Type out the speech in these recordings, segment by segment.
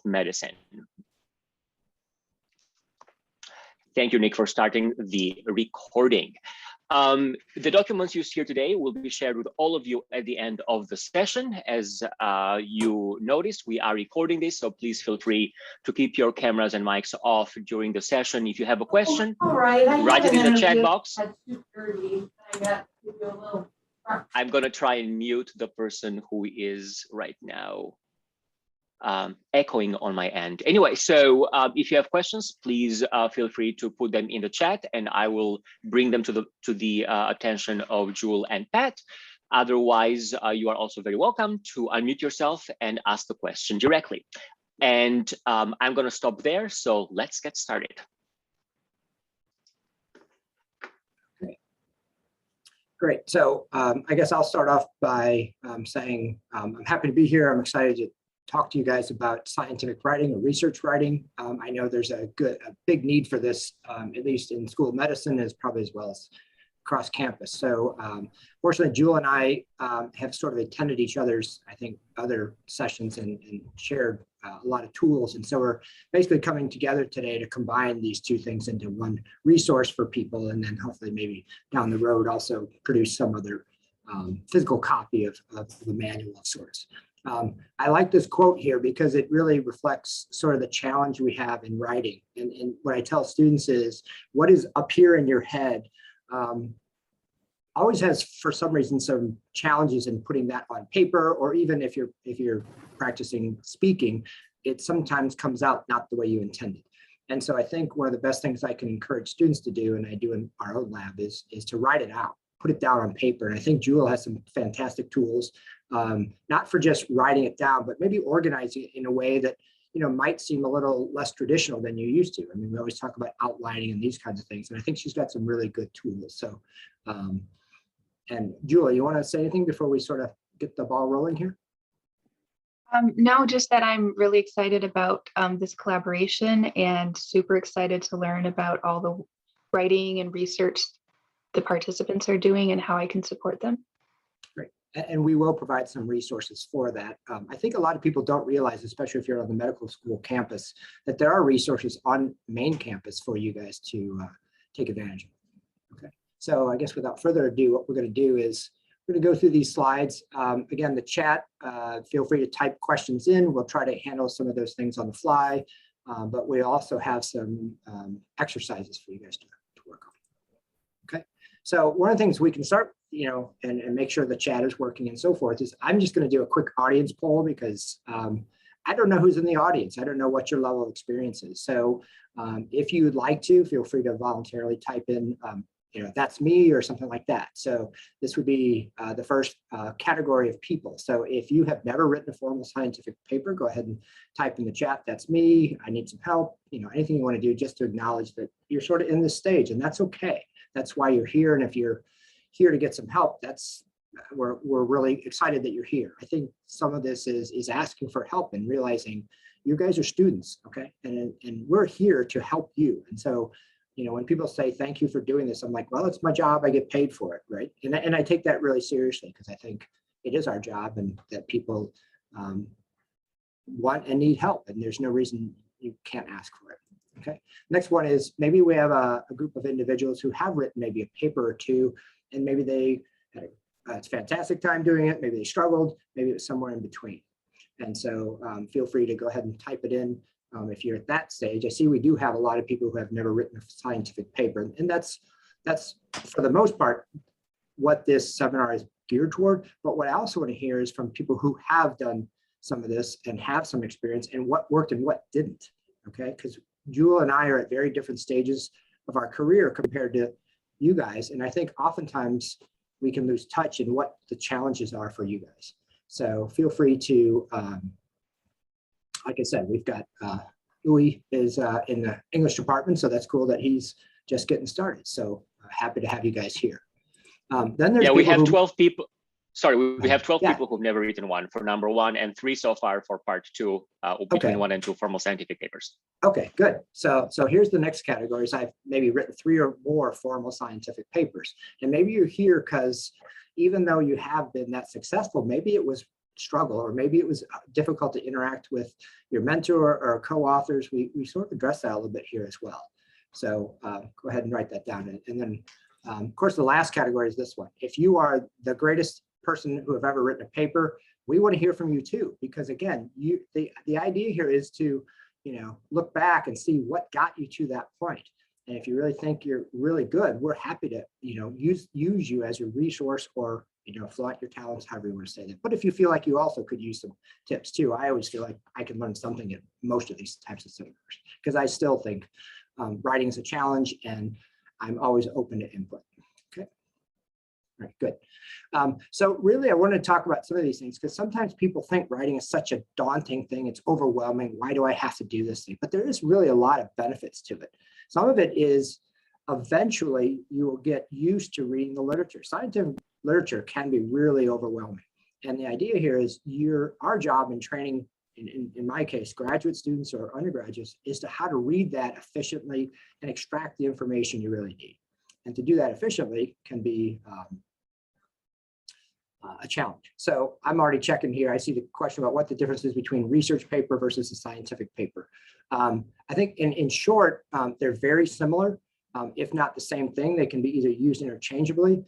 medicine. Thank you, Nick, for starting the recording. The documents used here today will be shared with all of you at the end of the session. As you noticed, we are recording this, so please feel free to keep your cameras and mics off during the session. If you have a question, write it in the chat box. I'm going to try and mute the person who is right now echoing on my end. Anyway, so if you have questions, please feel free to put them in the chat, and I will bring them to the attention of Jewel and Pat. Otherwise, you are also very welcome to unmute yourself and ask the question directly. And I'm going to stop there. So let's get started. Great. So I guess I'll start off by saying I'm happy to be here. I'm excited to talk to you guys about scientific writing or research writing. I know there's a big need for this, at least in School of Medicine, as probably as well as across campus. So fortunately, Jewel and I have sort of attended each other's, I think, other sessions and shared a lot of tools. And so we're basically coming together today to combine these two things into one resource for people, and then hopefully maybe down the road also produce some other physical copy of the manual of sorts. I like this quote here because it really reflects sort of the challenge we have in writing. And what I tell students is what is up here in your head always has, for some reason, some challenges in putting that on paper, or even if you're practicing speaking, it sometimes comes out not the way you intended. And so I think one of the best things I can encourage students to do, and I do in our own lab, is to write it out, put it down on paper. And I think Jewel has some fantastic tools, not for just writing it down, but maybe organizing it in a way that might seem a little less traditional than you used to. I mean, we always talk about outlining and these kinds of things, and I think she's got some really good tools. So, and Julia, you want to say anything before we sort of get the ball rolling here? No, just that I'm really excited about this collaboration and super excited to learn about all the writing and research the participants are doing and how I can support them. Great. And we will provide some resources for that. I think a lot of people don't realize, especially if you're on the medical school campus, that there are resources on main campus for you guys to take advantage of. Okay. So I guess without further ado, what we're going to do is we're going to go through these slides. Again, the chat, feel free to type questions in. We'll try to handle some of those things on the fly, but we also have some exercises for you guys to work on. Okay. So one of the things we can start, and make sure the chat is working and so forth, is I'm just going to do a quick audience poll because I don't know who's in the audience. I don't know what your level of experience is. So if you'd like to, feel free to voluntarily type in, that's me or something like that. So this would be the first category of people. So if you have never written a formal scientific paper, go ahead and type in the chat, that's me, I need some help, anything you want to do just to acknowledge that you're sort of in this stage, and that's okay. That's why you're here. And if you're here to get some help, we're really excited that you're here. I think some of this is asking for help and realizing you guys are students, okay? And we're here to help you. And so, when people say, thank you for doing this, I'm like, well, it's my job, I get paid for it, right? And I take that really seriously because I think it is our job and that people want and need help, and there's no reason you can't ask for it. Okay. Next one is maybe we have a group of individuals who have written maybe a paper or two, and maybe they had a fantastic time doing it. Maybe they struggled. Maybe it was somewhere in between. And so feel free to go ahead and type it in if you're at that stage. I see we do have a lot of people who have never written a scientific paper, and that's for the most part what this seminar is geared toward. But what I also want to hear is from people who have done some of this and have some experience and what worked and what didn't. Okay, because Jewel and I are at very different stages of our career compared to you guys. And I think oftentimes we can lose touch in what the challenges are for you guys. So feel free to, like I said, we've got Uwe is in the English department, so that's cool that he's just getting started. So happy to have you guys here. Then there's we have 12 people. Sorry, we have 12 people who've never written one for number one, and 3 so far for part 2, between 1 and 2 formal scientific papers. Okay, good. So here's the next categories. I've maybe written 3 or more formal scientific papers. And maybe you're here because even though you have been that successful, maybe it was struggle, or maybe it was difficult to interact with your mentor or co-authors. We sort of address that a little bit here as well. So go ahead and write that down. And then, of course, the last category is this one. If you are the greatest person who have ever written a paper, we want to hear from you too, because again, the idea here is to, look back and see what got you to that point. And if you really think you're really good, we're happy to, use you as your resource, or, flaunt your talents, however you want to say that. But if you feel like you also could use some tips too, I always feel like I can learn something at most of these types of seminars, because I still think writing is a challenge, and I'm always open to input. Okay. All right, good. So really, I want to talk about some of these things, because sometimes people think writing is such a daunting thing. It's overwhelming. Why do I have to do this thing? But there is really a lot of benefits to it. Some of it is eventually you will get used to reading the literature. Scientific literature can be really overwhelming. And the idea here is our job in training, in my case, graduate students or undergraduates, is to how to read that efficiently and extract the information you really need. And to do that efficiently can be a challenge. So I'm already checking here. I see the question about what the difference is between research paper versus a scientific paper. I think in short, they're very similar, if not the same thing. They can be either used interchangeably.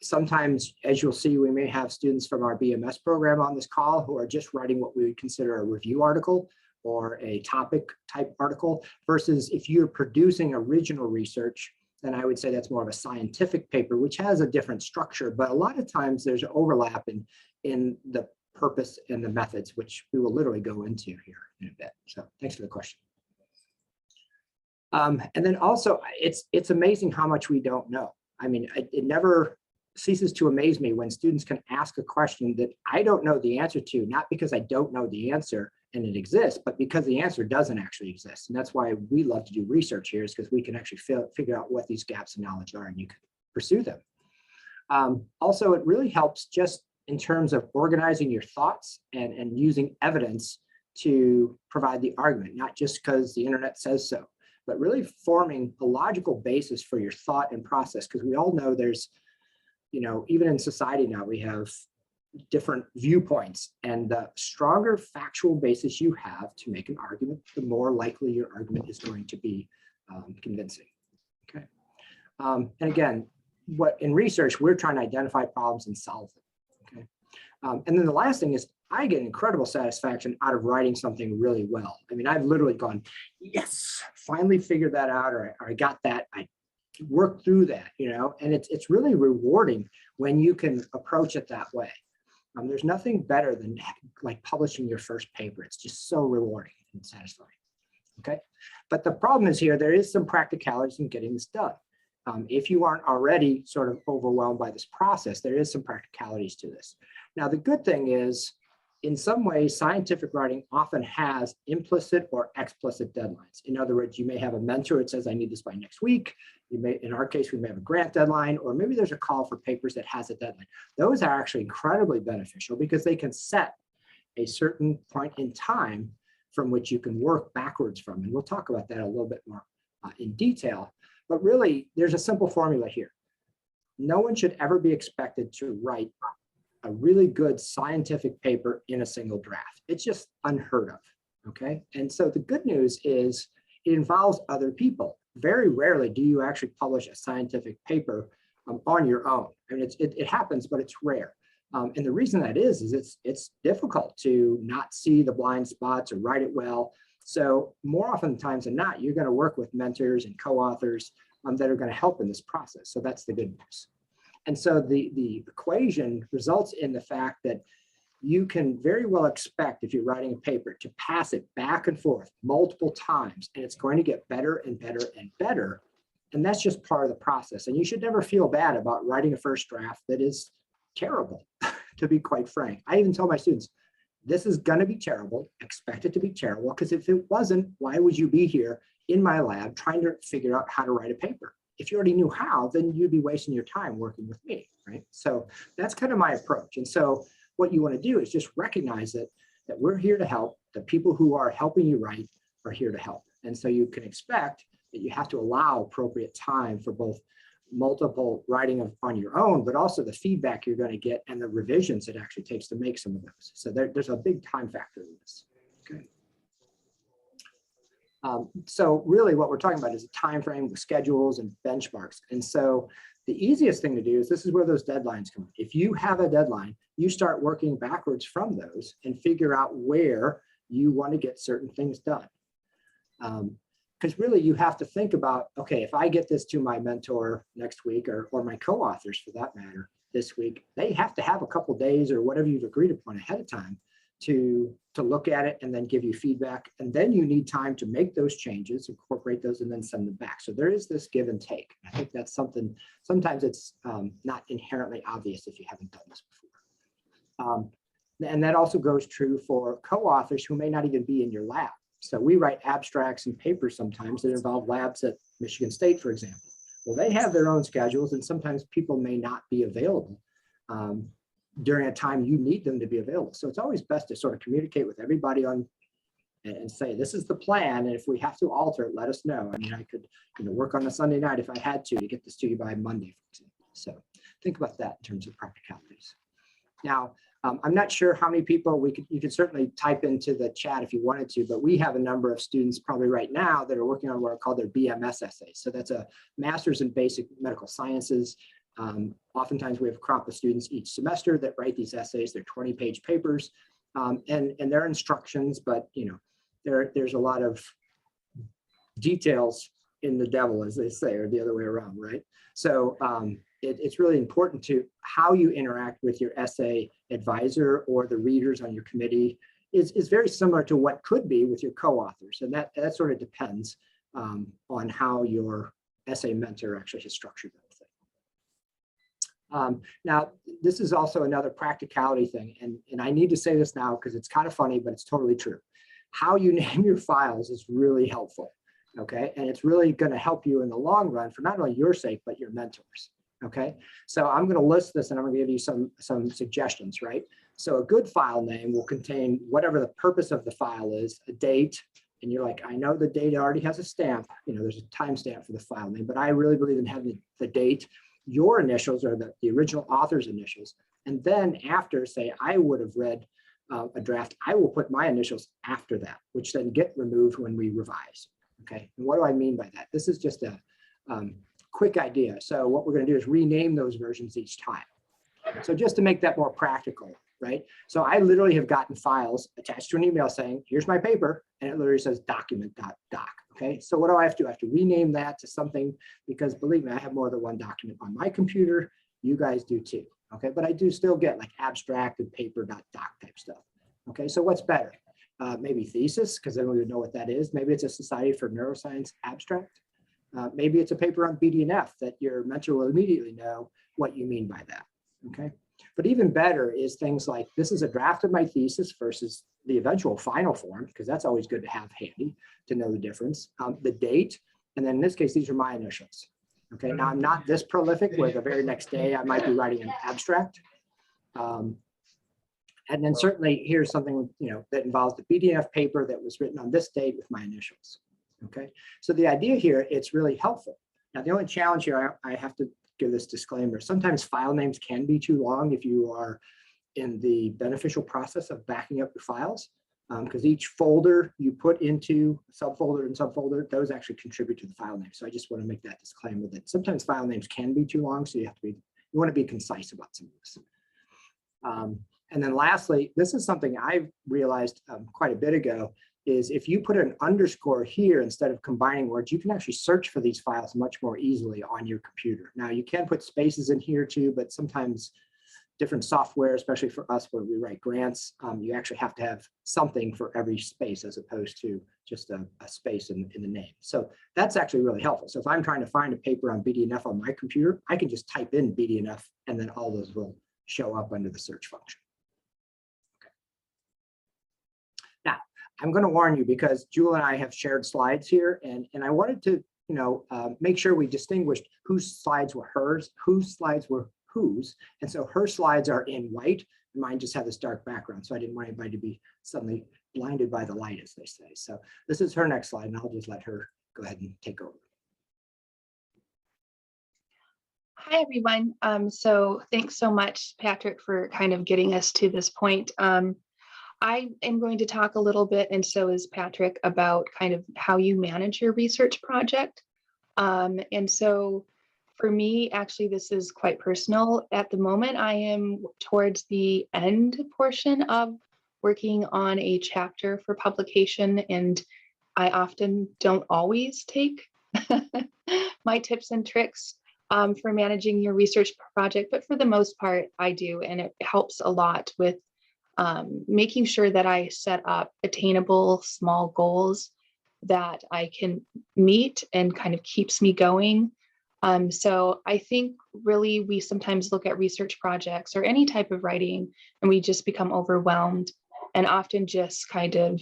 Sometimes, as you'll see, we may have students from our BMS program on this call who are just writing what we would consider a review article or a topic type article, versus if you're producing original research, then I would say that's more of a scientific paper, which has a different structure. But a lot of times there's overlap in the purpose and the methods, which we will literally go into here in a bit. So thanks for the question. And then also, it's amazing how much we don't know. I mean, it never ceases to amaze me when students can ask a question that I don't know the answer to, not because I don't know the answer and it exists, but because the answer doesn't actually exist. And that's why we love to do research here, is because we can actually figure out what these gaps in knowledge are, and you can pursue them. Also, it really helps just in terms of organizing your thoughts and using evidence to provide the argument, not just because the internet says so, but really forming a logical basis for your thought and process. Because we all know there's, even in society now, we have different viewpoints, and the stronger factual basis you have to make an argument, the more likely your argument is going to be convincing. Okay. And again, in research, we're trying to identify problems and solve them. Okay. And then the last thing is, I get incredible satisfaction out of writing something really well. I mean, I've literally gone, yes, finally figured that out, or I got that. I worked through that, and it's really rewarding when you can approach it that way. There's nothing better than like publishing your first paper. It's just so rewarding and satisfying. Okay, but the problem is here, there is some practicalities in getting this done. If you aren't already sort of overwhelmed by this process, there is some practicalities to this. Now, the good thing is, in some ways, scientific writing often has implicit or explicit deadlines. In other words, you may have a mentor that says, I need this by next week. You may, in our case, we may have a grant deadline, or maybe there's a call for papers that has a deadline. Those are actually incredibly beneficial because they can set a certain point in time from which you can work backwards from. And we'll talk about that a little bit more in detail. But really, there's a simple formula here. No one should ever be expected to write a really good scientific paper in a single draft. It's just unheard of, okay? And so the good news is it involves other people. Very rarely do you actually publish a scientific paper on your own. I mean, it happens, but it's rare. And the reason that is it's difficult to not see the blind spots or write it well. So more often times than not, you're gonna work with mentors and co-authors that are gonna help in this process. So that's the good news. And so the equation results in the fact that you can very well expect, if you're writing a paper, to pass it back and forth multiple times, and it's going to get better and better and better. And that's just part of the process. And you should never feel bad about writing a first draft that is terrible, to be quite frank. I even tell my students, this is going to be terrible, expect it to be terrible, because if it wasn't, why would you be here in my lab trying to figure out how to write a paper? If you already knew how, then you'd be wasting your time working with me, right? So that's kind of my approach. And so what you want to do is just recognize that we're here to help. The people who are helping you write are here to help. And so you can expect that you have to allow appropriate time for both multiple writing on your own, but also the feedback you're going to get and the revisions it actually takes to make some of those. So there's a big time factor in this. Okay. So really what we're talking about is a time frame with schedules and benchmarks. And so the easiest thing to do is this is where those deadlines come in. If you have a deadline, you start working backwards from those and figure out where you want to get certain things done. Because really you have to think about, okay, if I get this to my mentor next week or my co-authors for that matter this week, they have to have a couple days or whatever you've agreed upon ahead of time to look at it and then give you feedback. And then you need time to make those changes, incorporate those, and then send them back. So there is this give and take. I think that's something, sometimes it's not inherently obvious if you haven't done this before. And that also goes true for co-authors who may not even be in your lab. So we write abstracts and papers sometimes that involve labs at Michigan State, for example. Well, they have their own schedules, and sometimes people may not be available during a time you need them to be available. So it's always best to sort of communicate with everybody on and say, this is the plan, and if we have to alter it, let us know. I mean, I could work on a Sunday night if I had to get this to you by Monday, for example. So think about that in terms of practicalities. Now, I'm not sure how many people you could certainly type into the chat if you wanted to, but we have a number of students probably right now that are working on what are called their BMS essays. So that's a master's in basic medical sciences. Oftentimes we have a crop of students each semester that write these essays. They're 20-page papers, and they're instructions, but there's a lot of details in the devil, as they say, or the other way around, right? So it's really important to how you interact with your essay advisor or the readers on your committee is very similar to what could be with your co-authors. And that sort of depends on how your essay mentor actually has structured that thing. Now, this is also another practicality thing. And I need to say this now because it's kind of funny, but it's totally true. How you name your files is really helpful. Okay, and it's really going to help you in the long run for not only your sake, but your mentors. Okay, so I'm going to list this and I'm going to give you some suggestions, right? So a good file name will contain whatever the purpose of the file is, a date, and you're like, I know the date already has a stamp, there's a timestamp for the file name, but I really believe in having the date, your initials are the original author's initials, and then after, say, I would have read a draft, I will put my initials after that, which then get removed when we revise. Okay, and what do I mean by that? This is just a quick idea. So what we're going to do is rename those versions each time. So just to make that more practical, right? So I literally have gotten files attached to an email saying, here's my paper, and it literally says document.doc. Okay, so what do I have to do? I have to rename that to something, because believe me, I have more than one document on my computer. You guys do too. Okay, but I do still get like abstract and paper.doc type stuff. Okay, so what's better? Maybe thesis, because then we would know what that is. Maybe it's a Society for Neuroscience abstract. Maybe it's a paper on BDNF that your mentor will immediately know what you mean by that. Okay, but even better is things like, this is a draft of my thesis versus the eventual final form, because that's always good to have handy to know the difference. The date, and then in this case, these are my initials. Okay, now I'm not this prolific where the very next day I might be writing an abstract. And then certainly here's something that involves the BDNF paper that was written on this date with my initials. Okay, so the idea here, it's really helpful. Now the only challenge here, I have to give this disclaimer. Sometimes file names can be too long if you are in the beneficial process of backing up your files, because each folder you put into subfolder and subfolder, those actually contribute to the file name. So I just want to make that disclaimer that sometimes file names can be too long, so you want to be concise about some of this. And then lastly, this is something I realized quite a bit ago, is if you put an underscore here instead of combining words, you can actually search for these files much more easily on your computer. Now you can put spaces in here too, but sometimes different software, especially for us where we write grants, you actually have to have something for every space as opposed to just a space in the name. So that's actually really helpful. So if I'm trying to find a paper on BDNF on my computer, I can just type in BDNF and then all those will show up under the search function. I'm going to warn you because Jewel and I have shared slides here, and I wanted to, make sure we distinguished whose slides were hers, whose slides were whose, and so her slides are in white, and mine just have this dark background, so I didn't want anybody to be suddenly blinded by the light, as they say. So this is her next slide, and I'll just let her go ahead and take over. Hi, everyone. So thanks so much, Patrick, for kind of getting us to this point. I am going to talk a little bit, and so is Patrick, about kind of how you manage your research project. And so for me, actually, this is quite personal. At the moment, I am towards the end portion of working on a chapter for publication, and I often don't always take my tips and tricks for managing your research project, but for the most part, I do, and it helps a lot with making sure that I set up attainable small goals that I can meet and kind of keeps me going. So I think really we sometimes look at research projects or any type of writing and we just become overwhelmed and often just kind of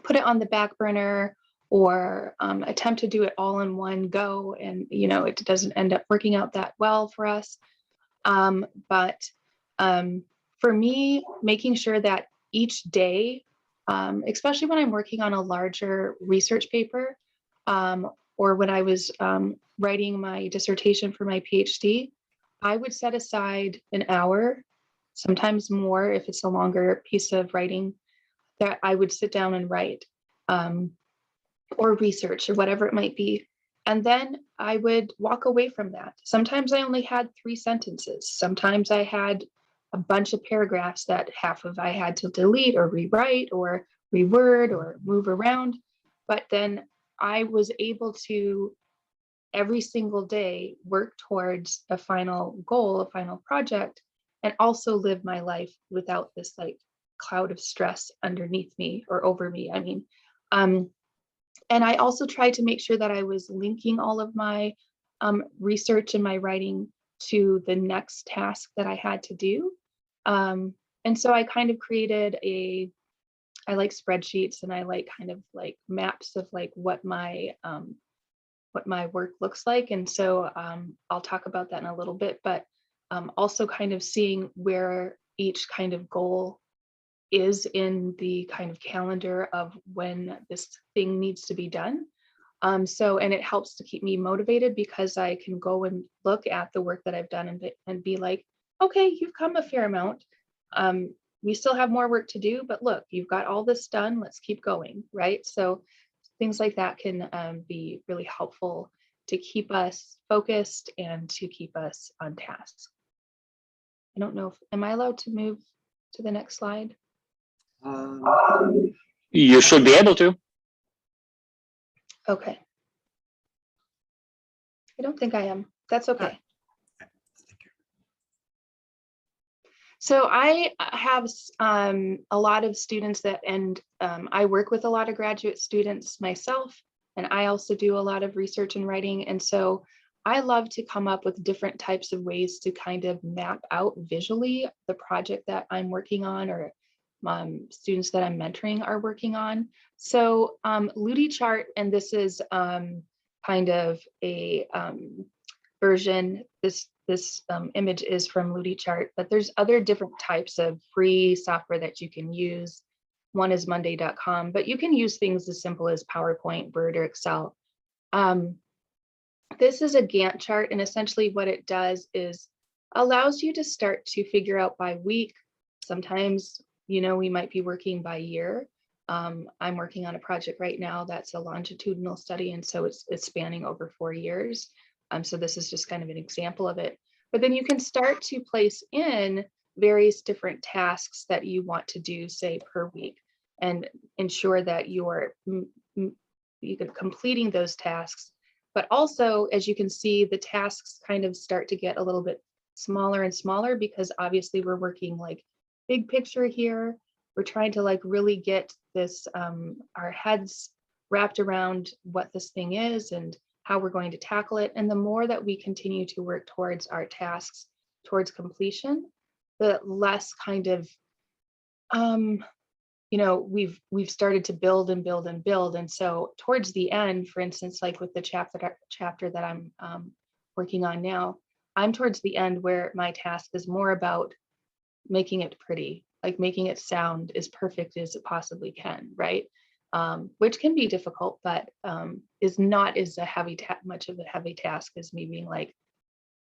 put it on the back burner or attempt to do it all in one go. And, you know, it doesn't end up working out that well for us. But for me, making sure that each day, especially when I'm working on a larger research paper, or when I was writing my dissertation for my PhD, I would set aside an hour, sometimes more if it's a longer piece of writing, that I would sit down and write, or research or whatever it might be. And then I would walk away from that. Sometimes I only had 3 sentences. Sometimes I had a bunch of paragraphs that half of I had to delete or rewrite or reword or move around. But then I was able to every single day work towards a final goal, a final project, and also live my life without this like cloud of stress underneath me or over me. I mean, and I also tried to make sure that I was linking all of my research and my writing to the next task that I had to do. And so I kind of created I like spreadsheets and I like kind of like maps of like what my work looks like. And so I'll talk about that in a little bit, but also kind of seeing where each kind of goal is in the kind of calendar of when this thing needs to be done. And it helps to keep me motivated because I can go and look at the work that I've done and be like, okay, you've come a fair amount. We still have more work to do, but look, you've got all this done. Let's keep going, right? So things like that can be really helpful to keep us focused and to keep us on task. I don't know am I allowed to move to the next slide? You should be able to. Okay. I don't think I am. That's okay. So I have a lot of students and I work with a lot of graduate students myself, and I also do a lot of research and writing. And so I love to come up with different types of ways to kind of map out visually the project that I'm working on or students that I'm mentoring are working on. So Ludi chart, and this is kind of a version, this image is from Ludi chart, but there's other different types of free software that you can use. One is monday.com, but you can use things as simple as PowerPoint, Word, or Excel. This is a Gantt chart, and essentially what it does is allows you to start to figure out by week. Sometimes, you know, we might be working by year. I'm working on a project right now that's a longitudinal study, and so it's spanning over 4 years. So this is just kind of an example of it. But then you can start to place in various different tasks that you want to do, say, per week, and ensure that you're completing those tasks. But also, as you can see, the tasks kind of start to get a little bit smaller and smaller because obviously we're working like big picture here. We're trying to like really get this, our heads wrapped around what this thing is and how we're going to tackle it. And the more that we continue to work towards our tasks, towards completion, the less kind of, you know, we've started to build and build and build. And so towards the end, for instance, like with the chapter that I'm working on now, I'm towards the end where my task is more about making it pretty, like making it sound as perfect as it possibly can, right? Which can be difficult, but is not as much of a heavy task as me being like,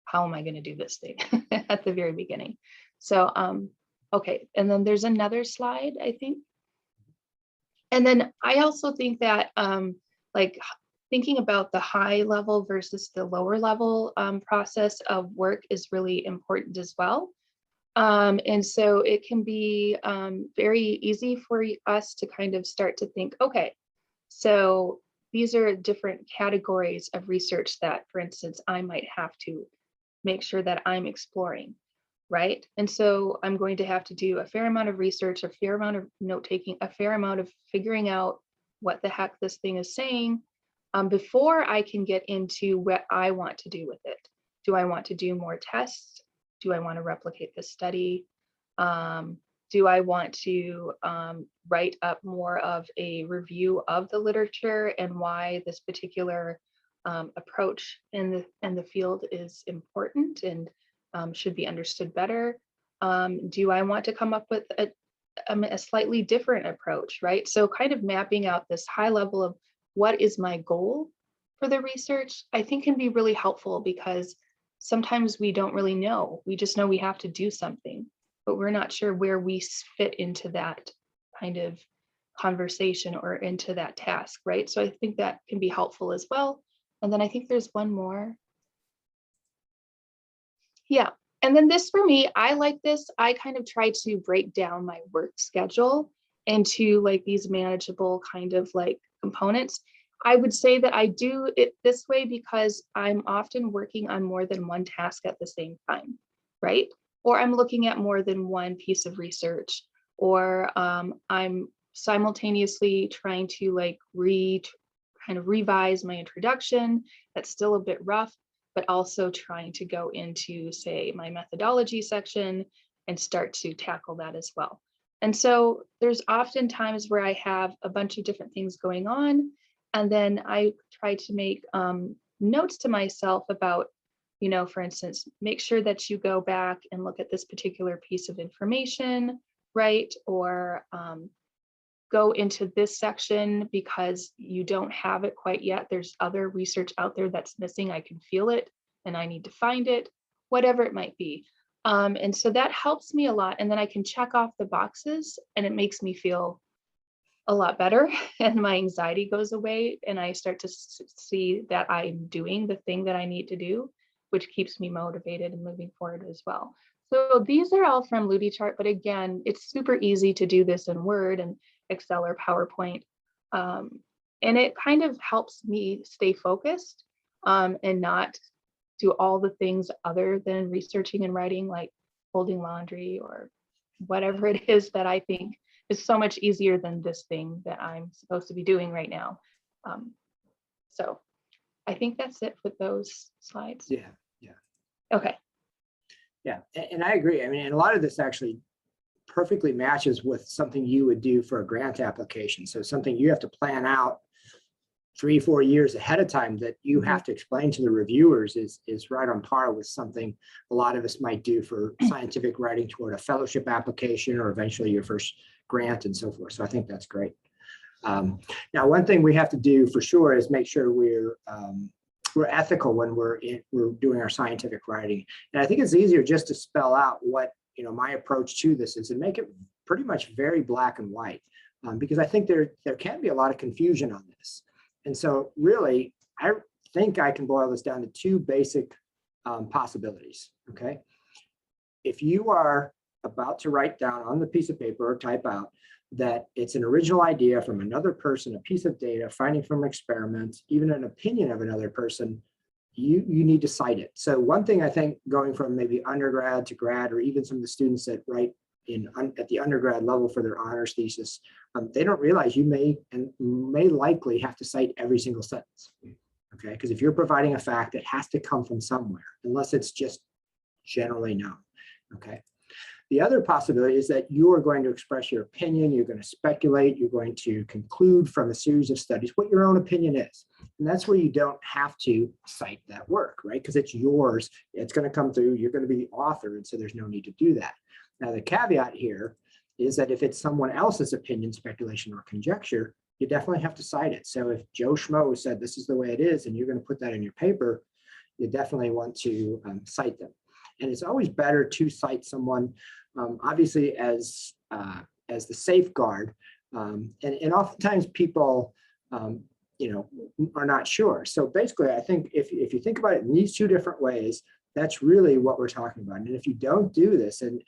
how am I going to do this thing at the very beginning? So, okay. And then there's another slide, I think. And then I also think that like thinking about the high level versus the lower level process of work is really important as well. And so it can be very easy for us to kind of start to think, okay, so these are different categories of research that, for instance, I might have to make sure that I'm exploring, right? And so I'm going to have to do a fair amount of research, a fair amount of note taking, a fair amount of figuring out what the heck this thing is saying before I can get into what I want to do with it. Do I want to do more tests? Do I want to replicate this study? Do I want to write up more of a review of the literature and why this particular approach in the field is important and should be understood better? Do I want to come up with a slightly different approach, right? So kind of mapping out this high level of what is my goal for the research, I think can be really helpful, because sometimes we don't really know. We just know we have to do something, but we're not sure where we fit into that kind of conversation or into that task, right? So I think that can be helpful as well. And then I think there's one more. Yeah, and then this for me, I like this. I kind of try to break down my work schedule into like these manageable kind of like components. I would say that I do it this way because I'm often working on more than one task at the same time, right? Or I'm looking at more than one piece of research, or I'm simultaneously trying to like kind of revise my introduction. That's still a bit rough, but also trying to go into, say, my methodology section and start to tackle that as well. And so there's often times where I have a bunch of different things going on, and then I try to make notes to myself about, you know, for instance, make sure that you go back and look at this particular piece of information, right? Or go into this section because you don't have it quite yet. There's other research out there that's missing. I can feel it and I need to find it, whatever it might be. And so that helps me a lot. And then I can check off the boxes and it makes me feel a lot better and my anxiety goes away and I start to see that I'm doing the thing that I need to do, which keeps me motivated and moving forward as well. So these are all from LudiChart, but again, it's super easy to do this in Word and Excel or PowerPoint. And it kind of helps me stay focused and not do all the things other than researching and writing, like folding laundry or whatever it is that I think is so much easier than this thing that I'm supposed to be doing right now. So I think that's it with those slides. Yeah, yeah. Okay. Yeah, and I agree. I mean, and a lot of this actually perfectly matches with something you would do for a grant application. So something you have to plan out 3-4 years ahead of time that you have to explain to the reviewers is right on par with something a lot of us might do for scientific writing toward a fellowship application or eventually your first grant and so forth. So I think that's great. Now, one thing we have to do for sure is make sure we're ethical when we're doing our scientific writing. And I think it's easier just to spell out what, you know, my approach to this is and make it pretty much very black and white, because I think there can be a lot of confusion on this. And so really, I think I can boil this down to two basic possibilities, okay? If you are about to write down on the piece of paper or type out that it's an original idea from another person, a piece of data, finding from experiments, even an opinion of another person, you need to cite it. So one thing I think going from maybe undergrad to grad, or even some of the students that write at the undergrad level for their honors thesis, they don't realize you may likely have to cite every single sentence, okay? Because if you're providing a fact, it has to come from somewhere, unless it's just generally known, okay? The other possibility is that you are going to express your opinion, you're going to speculate, you're going to conclude from a series of studies what your own opinion is. And that's where you don't have to cite that work, right? Because it's yours, it's going to come through, you're going to be the author, and so there's no need to do that. Now, the caveat here is that if it's someone else's opinion, speculation, or conjecture, you definitely have to cite it. So if Joe Schmo said this is the way it is, and you're going to put that in your paper, you definitely want to cite them. And it's always better to cite someone, obviously, as the safeguard. And oftentimes people, are not sure. So basically, I think if you think about it in these two different ways, that's really what we're talking about. And if you don't do this and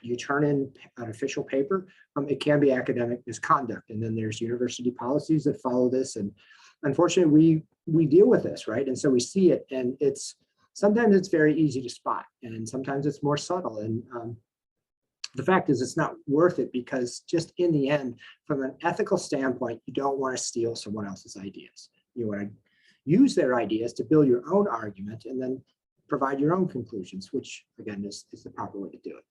you turn in an official paper, it can be academic misconduct. And then there's university policies that follow this. And unfortunately, we deal with this, right? And so we see it, and sometimes it's very easy to spot, and sometimes it's more subtle. And the fact is, it's not worth it, because just in the end, from an ethical standpoint, you don't want to steal someone else's ideas. You want to use their ideas to build your own argument and then provide your own conclusions, which again is the proper way to do it.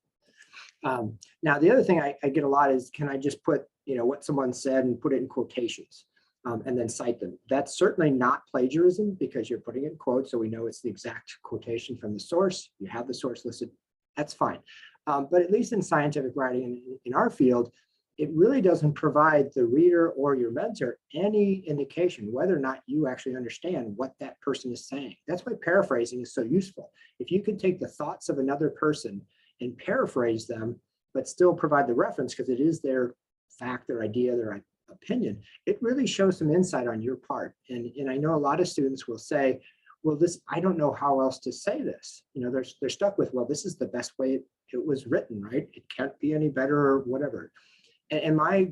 Now, the other thing I get a lot is, can I just put what someone said and put it in quotations and then cite them? That's certainly not plagiarism, because you're putting it in quotes, so we know it's the exact quotation from the source. You have the source listed. That's fine. But at least in scientific writing in our field, it really doesn't provide the reader or your mentor any indication whether or not you actually understand what that person is saying. That's why paraphrasing is so useful. If you could take the thoughts of another person and paraphrase them, but still provide the reference, because it is their fact, their idea, their opinion, it really shows some insight on your part. And I know a lot of students will say, well, I don't know how else to say this. They're stuck with, well, this is the best way it was written, right? It can't be any better or whatever. And my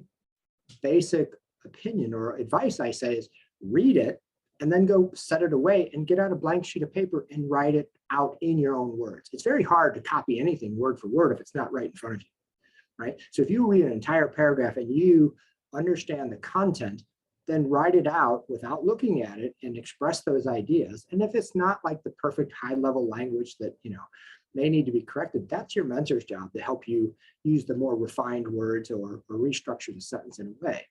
basic opinion or advice, I say, is read it and then go set it away and get out a blank sheet of paper and write it out in your own words. It's very hard to copy anything word for word if it's not right in front of you, right? So if you read an entire paragraph and you understand the content, then write it out without looking at it and express those ideas. And if it's not like the perfect high-level language that may need to be corrected, that's your mentor's job to help you use the more refined words or restructure the sentence in a way.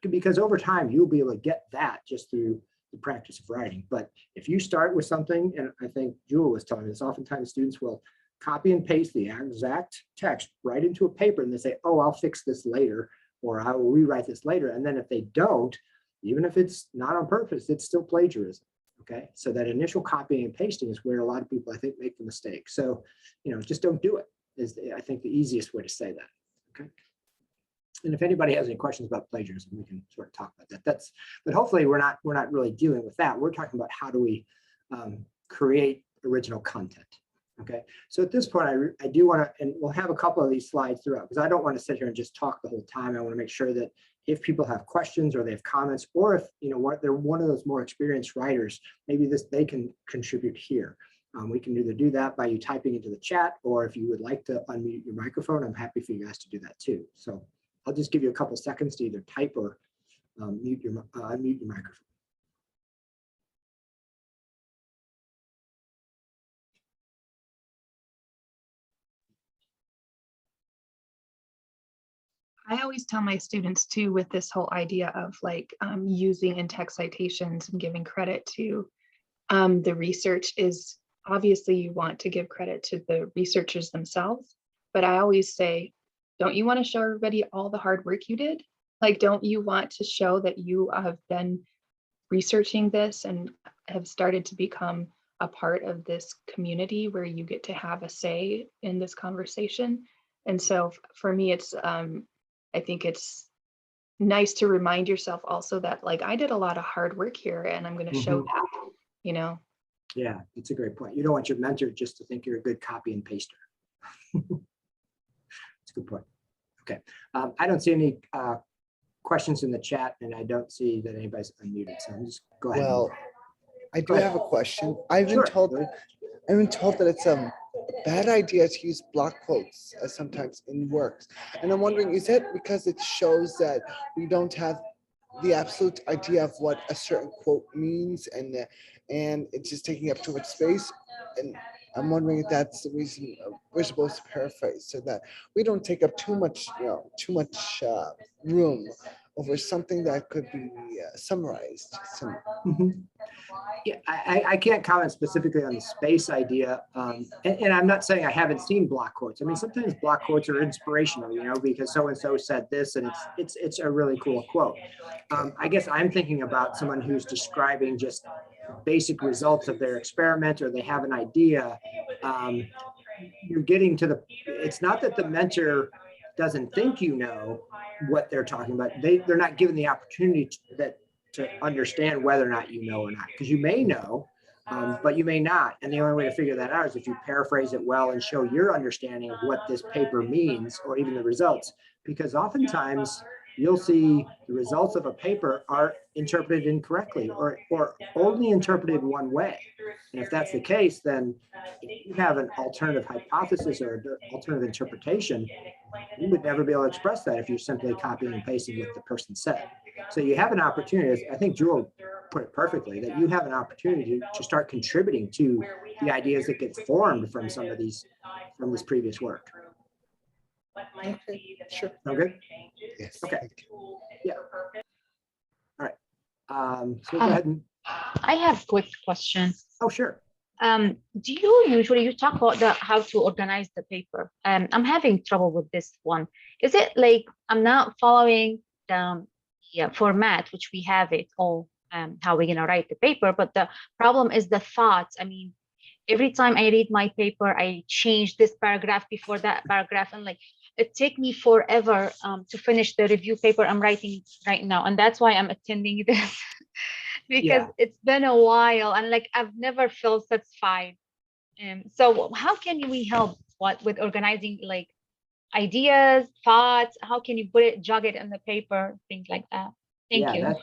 Because over time, you'll be able to get that just through the practice of writing. But if you start with something, and I think Jewel was telling us, oftentimes students will copy and paste the exact text right into a paper, and they say, oh, I'll fix this later, or I will rewrite this later. And then if they don't, even if it's not on purpose, it's still plagiarism. Okay, so that initial copying and pasting is where a lot of people, I think, make the mistake. So, just don't do it is, I think, the easiest way to say that. Okay. And if anybody has any questions about plagiarism, we can sort of talk about that. But hopefully we're not really dealing with that. We're talking about how do we create original content. Okay, so at this point, I do want to, and we'll have a couple of these slides throughout, because I don't want to sit here and just talk the whole time. I want to make sure that if people have questions or they have comments, or if they're one of those more experienced writers, maybe they can contribute here. We can either do that by you typing into the chat, or if you would like to unmute your microphone, I'm happy for you guys to do that too. So I'll just give you a couple seconds to either type or unmute your microphone. I always tell my students too, with this whole idea of using in-text citations and giving credit to the research, is obviously you want to give credit to the researchers themselves. But I always say, don't you want to show everybody all the hard work you did? Don't you want to show that you have been researching this and have started to become a part of this community where you get to have a say in this conversation? And so for me, it's I think it's nice to remind yourself also that I did a lot of hard work here, and I'm going to show that, Yeah, it's a great point. You don't want your mentor just to think you're a good copy and paster. It's a good point. Okay, I don't see any questions in the chat, and I don't see that anybody's unmuted. So I'm just go ahead. Well, I do have a question. I've been told that it's a bad idea to use block quotes sometimes in works. And I'm wondering, is that because it shows that we don't have the absolute idea of what a certain quote means, and it's just taking up too much space? And I'm wondering if that's the reason we're supposed to paraphrase, so that we don't take up too much room over something that could be summarized. Yeah, I can't comment specifically on the space idea, and I'm not saying I haven't seen block quotes. I mean, sometimes block quotes are inspirational, because so and so said this, and it's a really cool quote. I guess I'm thinking about someone who's describing just basic results of their experiment or they have an idea, you're getting to it's not that the mentor doesn't think you know what they're talking about. They're not given the opportunity to understand whether or not you know or not, because you may know, but you may not. And the only way to figure that out is if you paraphrase it well and show your understanding of what this paper means, or even the results, because oftentimes you'll see the results of a paper are interpreted incorrectly or only interpreted one way. And if that's the case, then if you have an alternative hypothesis or an alternative interpretation, you would never be able to express that if you're simply copying and pasting what the person said. So you have an opportunity, I think Jewel put it perfectly, that you have an opportunity to start contributing to the ideas that get formed from some of these, from this previous work. Okay, sure. Okay. Yes. Okay. Yeah. All right. So go ahead and. I have a quick question. Oh, sure. Do you usually, you talk about how to organize the paper? I'm having trouble with this one. Is it like I'm not following the format, which we have it all, how we're gonna write the paper, but the problem is the thoughts. I mean, every time I read my paper, I change this paragraph before that paragraph, and like it takes me forever to finish the review paper I'm writing right now, and that's why I'm attending this. Because it's been a while and like I've never felt satisfied. So how can we help with organizing like ideas, thoughts? How can you jog it in the paper, things like that? Thank you.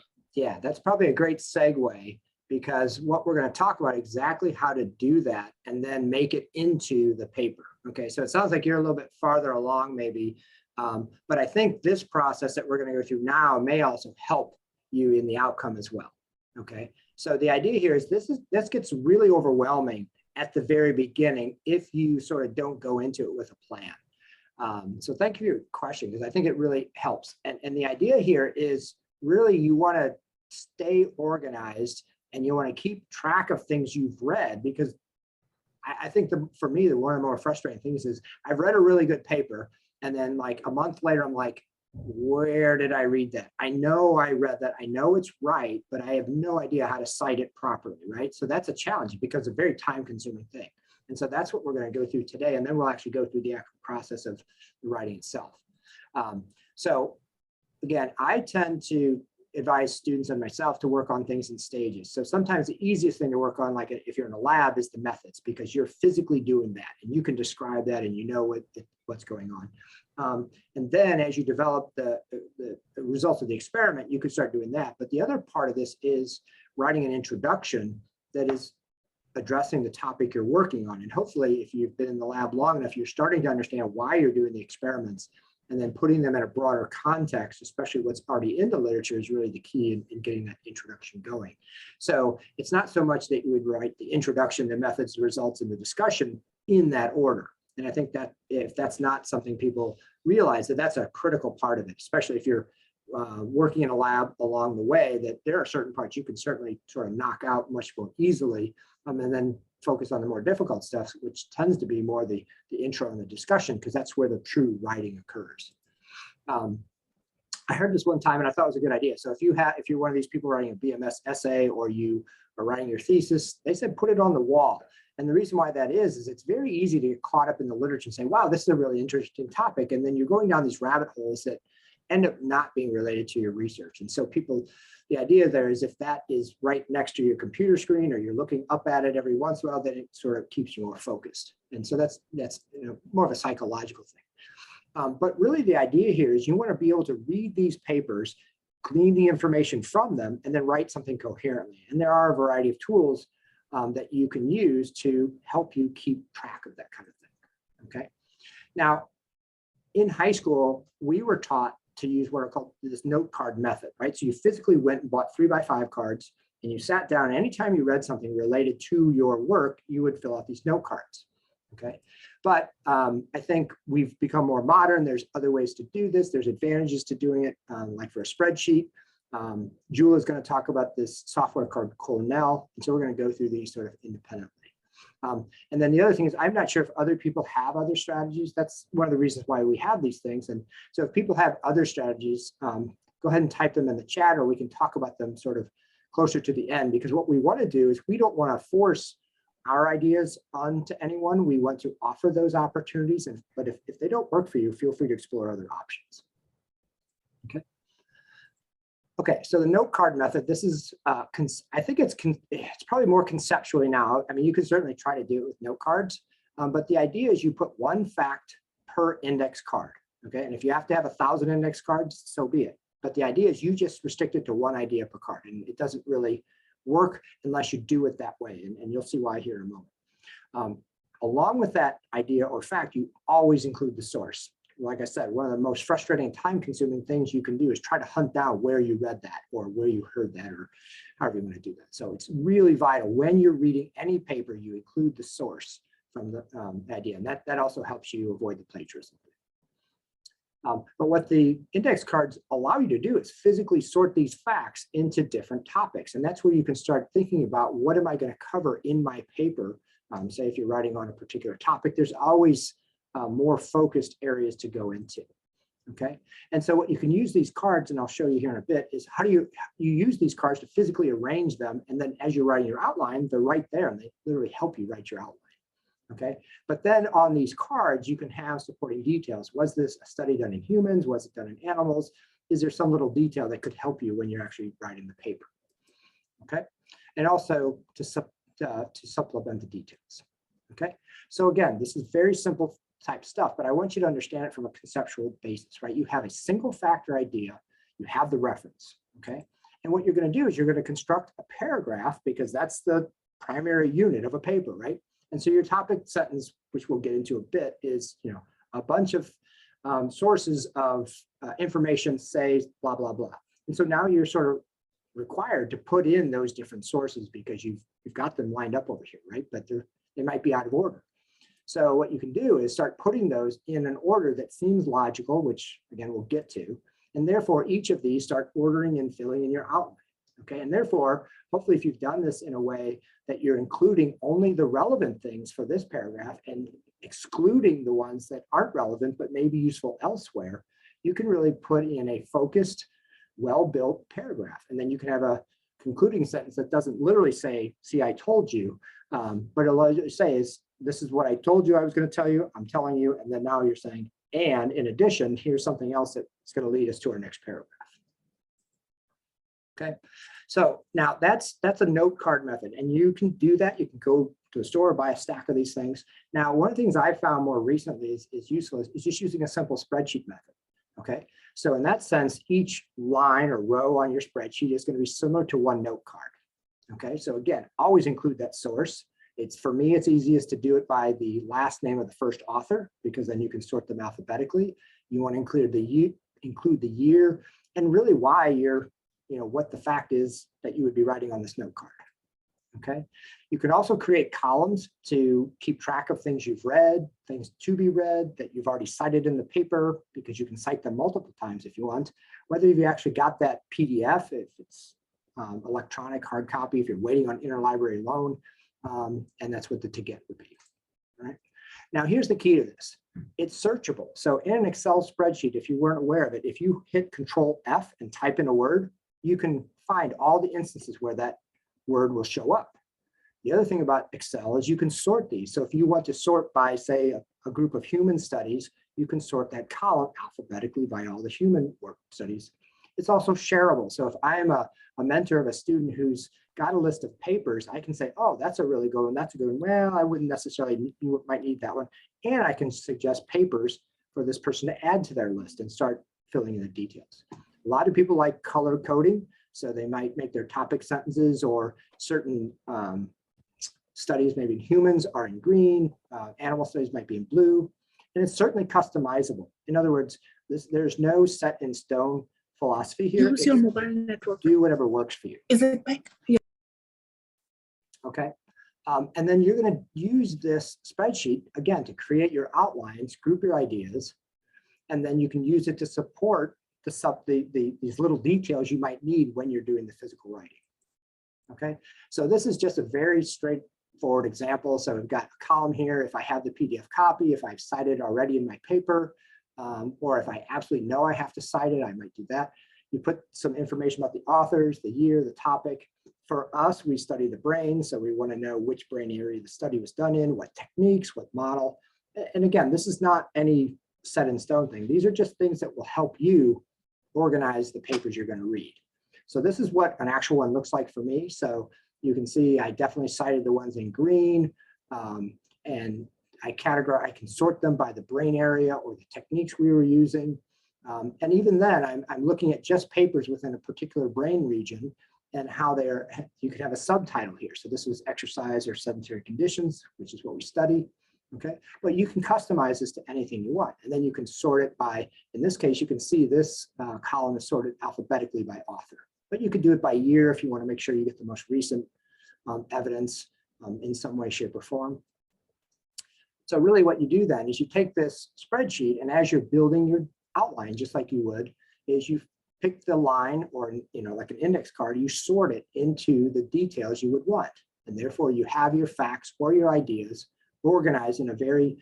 That's probably a great segue, because what we're going to talk about exactly how to do that and then make it into the paper. Okay, so it sounds like you're a little bit farther along maybe, but I think this process that we're going to go through now may also help you in the outcome as well. Okay, so the idea here is this gets really overwhelming at the very beginning if you sort of don't go into it with a plan. So thank you for your question, because I think it really helps. And the idea here is really you want to stay organized and you want to keep track of things you've read, because I think for me, one of the more frustrating things is I've read a really good paper and then like a month later, I'm like, where did I read that? I know I read that. I know it's right, but I have no idea how to cite it properly, right? So that's a challenge because it's a very time-consuming thing. And so that's what we're going to go through today. And then we'll actually go through the actual process of the writing itself. So again, I tend to advise students and myself to work on things in stages. So sometimes the easiest thing to work on, like if you're in a lab, is the methods, because you're physically doing that and you can describe that and you know what's going on. And then as you develop the results of the experiment, you can start doing that. But the other part of this is writing an introduction that is addressing the topic you're working on. And hopefully, if you've been in the lab long enough, you're starting to understand why you're doing the experiments, and then putting them in a broader context, especially what's already in the literature, is really the key in getting that introduction going. So it's not so much that you would write the introduction, the methods, the results, and the discussion in that order. And I think that if that's not something people realize, that's a critical part of it, especially if you're working in a lab along the way, that there are certain parts you can certainly sort of knock out much more easily, and then focus on the more difficult stuff, which tends to be more the intro and the discussion, because that's where the true writing occurs. I heard this one time and I thought it was a good idea. So if you're one of these people writing a BMS essay or you are writing your thesis, they said put it on the wall. And the reason why that is it's very easy to get caught up in the literature and say, wow, this is a really interesting topic. And then you're going down these rabbit holes that end up not being related to your research. And so the idea there is if that is right next to your computer screen or you're looking up at it every once in a while, then it sort of keeps you more focused. And so that's more of a psychological thing. But really the idea here is you want to be able to read these papers, glean the information from them, and then write something coherently. And there are a variety of tools that you can use to help you keep track of that kind of thing. Okay. Now, in high school, we were taught to use what are called this note card method, right? So you physically went and bought 3x5 cards and you sat down, and anytime you read something related to your work, you would fill out these note cards. Okay. But I think we've become more modern. There's other ways to do this. There's advantages to doing it, like for a spreadsheet. Jewel is going to talk about this software called Colonel. And so we're going to go through these sort of independently. And then the other thing is, I'm not sure if other people have other strategies. That's one of the reasons why we have these things. And so if people have other strategies, go ahead and type them in the chat, or we can talk about them sort of closer to the end, because what we want to do is we don't want to force our ideas onto anyone. We want to offer those opportunities, but if they don't work for you, feel free to explore other options. Okay, so the note card method, this is, I think it's probably more conceptually now. I mean, you can certainly try to do it with note cards, but the idea is you put one fact per index card, okay? And if you have to have 1,000 index cards, so be it. But the idea is you just restrict it to one idea per card, and it doesn't really work unless you do it that way, and you'll see why here in a moment. Along with that idea or fact, you always include the source. Like I said, one of the most frustrating, time-consuming things you can do is try to hunt down where you read that or where you heard that, or however you want to do that. So it's really vital when you're reading any paper, you include the source from the idea, and that also helps you avoid the plagiarism. But what the index cards allow you to do is physically sort these facts into different topics, and that's where you can start thinking about, what am I going to cover in my paper? Say if you're writing on a particular topic, there's always more focused areas to go into, okay? And so what you can use these cards, and I'll show you here in a bit, is how do you use these cards to physically arrange them, and then as you're writing your outline, they're right there, and they literally help you write your outline, okay? But then on these cards, you can have supporting details. Was this a study done in humans? Was it done in animals? Is there some little detail that could help you when you're actually writing the paper, okay? And also to supplement the details, okay? So again, this is very simple type stuff, but I want you to understand it from a conceptual basis, right? You have a single factor idea, you have the reference, okay? And what you're going to do is you're going to construct a paragraph, because that's the primary unit of a paper, right? And so your topic sentence, which we'll get into a bit, is, you know, a bunch of sources of information, say blah blah blah. And so now you're sort of required to put in those different sources because you've got them lined up over here, right? But they might be out of order. So what you can do is start putting those in an order that seems logical, which again, we'll get to. And therefore, each of these start ordering and filling in your outline, okay? And therefore, hopefully if you've done this in a way that you're including only the relevant things for this paragraph and excluding the ones that aren't relevant, but may be useful elsewhere, you can really put in a focused, well-built paragraph. And then you can have a concluding sentence that doesn't literally say, see, I told you, but it'll say is, this is what I told you I was going to tell you, I'm telling you, and then now you're saying, and in addition, here's something else that's going to lead us to our next paragraph. Okay, so now that's a note card method, and you can do that. You can go to the store, buy a stack of these things. Now, one of the things I've found more recently is useful is just using a simple spreadsheet method. Okay, so in that sense, each line or row on your spreadsheet is going to be similar to one note card. Okay, so again, always include that source. For me, it's easiest to do it by the last name of the first author, because then you can sort them alphabetically. You want to include the year, and really why you're, you know, what the fact is that you would be writing on this note card. Okay, you can also create columns to keep track of things you've read, things to be read that you've already cited in the paper, because you can cite them multiple times if you want, whether you actually got that PDF, if it's electronic hard copy, if you're waiting on interlibrary loan. And that's what the to get would be, right? Now, here's the key to this. It's searchable. So in an Excel spreadsheet, if you weren't aware of it, if you hit Control F and type in a word, you can find all the instances where that word will show up. The other thing about Excel is you can sort these. So if you want to sort by, say, a group of human studies, you can sort that column alphabetically by all the human work studies. It's also shareable. So if I'm a mentor of a student who's got a list of papers, I can say, oh, that's a really good one. That's a good one. Well, I wouldn't necessarily, you might need that one. And I can suggest papers for this person to add to their list and start filling in the details. A lot of people like color coding. So they might make their topic sentences, or certain studies, maybe in humans, are in green, animal studies might be in blue, and it's certainly customizable. In other words, there's no set in stone philosophy here. Use your mobile network. Do whatever works for you. Is it back? Yeah. Okay. And then you're going to use this spreadsheet, again, to create your outlines, group your ideas, and then you can use it to support these little details you might need when you're doing the physical writing. Okay. So this is just a very straightforward example. So we've got a column here. If I have the PDF copy, if I've cited already in my paper, or if I absolutely know I have to cite it, I might do that. You put some information about the authors, the year, the topic, For us, we study the brain, so we want to know which brain area the study was done in, what techniques, what model. And again, this is not any set in stone thing. These are just things that will help you organize the papers you're going to read. So this is what an actual one looks like for me. So you can see I definitely cited the ones in green, and I can sort them by the brain area or the techniques we were using. And even then, I'm looking at just papers within a particular brain region and how you could have a subtitle here. So this was exercise or sedentary conditions, which is what we study. Okay, but you can customize this to anything you want. And then you can sort it by, in this case, you can see this column is sorted alphabetically by author. But you could do it by year if you want to make sure you get the most recent evidence in some way, shape, or form. So really what you do then is you take this spreadsheet, and as you're building your outline, just like you would, is you pick the line, or like an index card, you sort it into the details you would want. And therefore you have your facts or your ideas organized in a very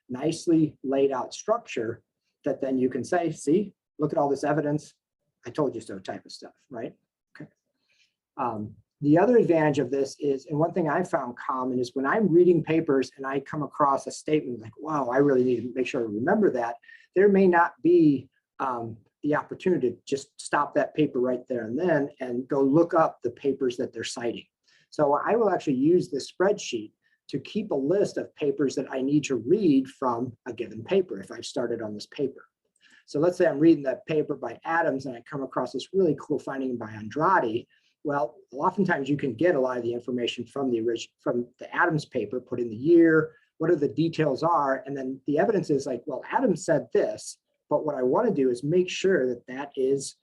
nicely laid out structure that then you can say, see, look at all this evidence. I told you so type of stuff, right? Okay. The other advantage of this is, and one thing I found common is when I'm reading papers and I come across a statement like, wow, I really need to make sure I remember that, there may not be the opportunity to just stop that paper right there and then and go look up the papers that they're citing. So I will actually use this spreadsheet to keep a list of papers that I need to read from a given paper if I've started on this paper. So let's say I'm reading that paper by Adams and I come across this really cool finding by Andrade. Well, oftentimes you can get a lot of the information from the Adams paper, put in the year, what are the details are, and then the evidence is like, well, Adams said this, but what I want to do is make sure that that is,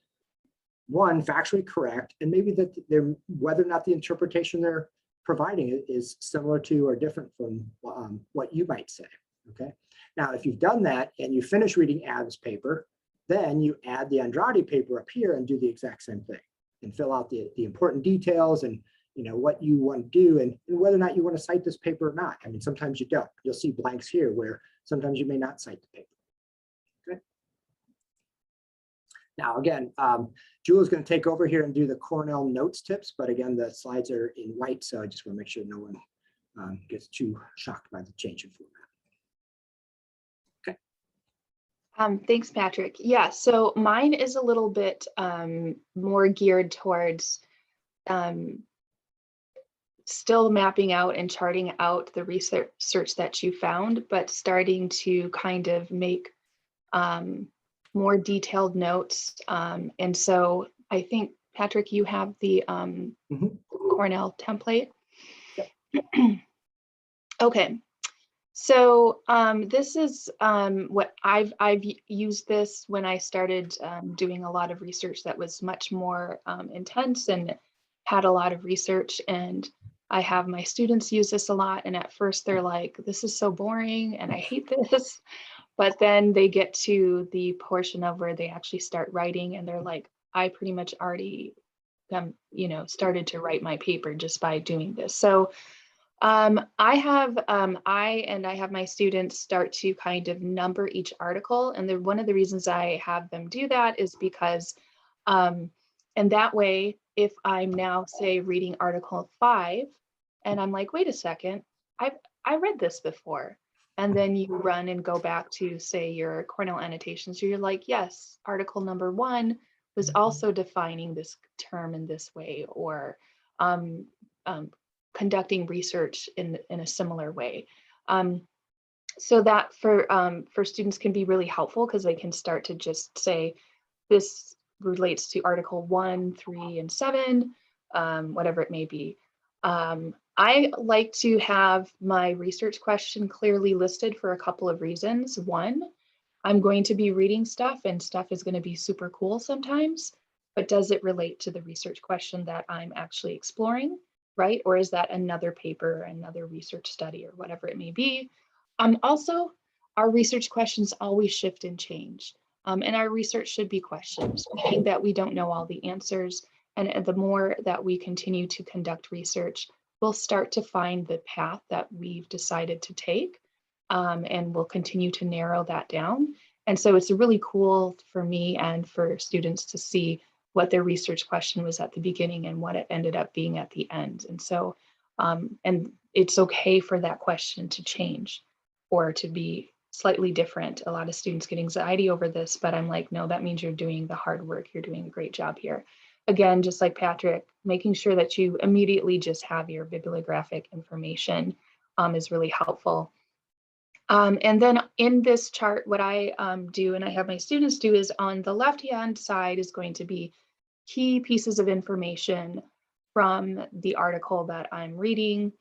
one, factually correct, and maybe that they're, whether or not the interpretation they're providing is similar to or different from what you might say, okay? Now, if you've done that and you finish reading Adams' paper, then you add the Andrade paper up here and do the exact same thing and fill out the important details and what you want to do and whether or not you want to cite this paper or not. I mean, sometimes you don't. You'll see blanks here where sometimes you may not cite the paper. Okay. Now, again, Julie's going to take over here and do the Cornell notes tips, but again, the slides are in white, so I just want to make sure no one gets too shocked by the change in format. Thanks, Patrick. Yeah, so mine is a little bit more geared towards still mapping out and charting out the research that you found, but starting to kind of make more detailed notes. And so I think, Patrick, you have the Cornell template. Yep. Okay. So this is what I've used this when I started doing a lot of research that was much more intense and had a lot of research, and I have my students use this a lot, and at first they're like, this is so boring and I hate this, but then they get to the portion of where they actually start writing and they're like, I pretty much already started to write my paper just by doing this. So I have my students start to kind of number each article, and one of the reasons I have them do that is because and that way, if I'm now say reading article 5 and I'm like, wait a second, I read this before, and then you run and go back to say your Cornell annotations, so you're like, yes, article number 1 was also defining this term in this way, or conducting research in a similar way. So that for students can be really helpful because they can start to just say, this relates to article 1, 3, and 7, whatever it may be. I like to have my research question clearly listed for a couple of reasons. One, I'm going to be reading stuff and stuff is going to be super cool sometimes, but does it relate to the research question that I'm actually exploring? Right? Or is that another paper, another research study, or whatever it may be? Also, our research questions always shift and change. And our research should be questions, meaning that we don't know all the answers. And the more that we continue to conduct research, we'll start to find the path that we've decided to take, and we'll continue to narrow that down. And so it's really cool for me and for students to see what their research question was at the beginning and what it ended up being at the end. And so, and it's okay for that question to change or to be slightly different. A lot of students get anxiety over this, but I'm like, no, that means you're doing the hard work. You're doing a great job here. Again, just like Patrick, making sure that you immediately just have your bibliographic information is really helpful. And then in this chart, what I do, and I have my students do, is on the left-hand side is going to be key pieces of information from the article that I'm reading.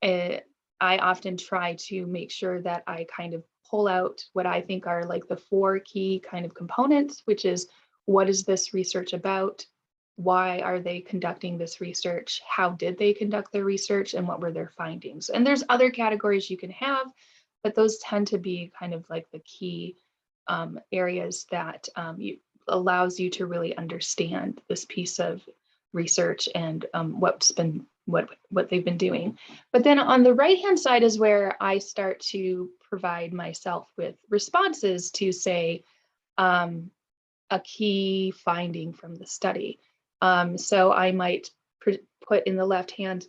I often try to make sure that I kind of pull out what I think are like the 4 key kind of components, which is, what is this research about? Why are they conducting this research? How did they conduct their research? And what were their findings? And there's other categories you can have, but those tend to be kind of like the key areas that allows you to really understand this piece of research and what they've been doing. But then on the right-hand side is where I start to provide myself with responses to say a key finding from the study. So I might put in the left-hand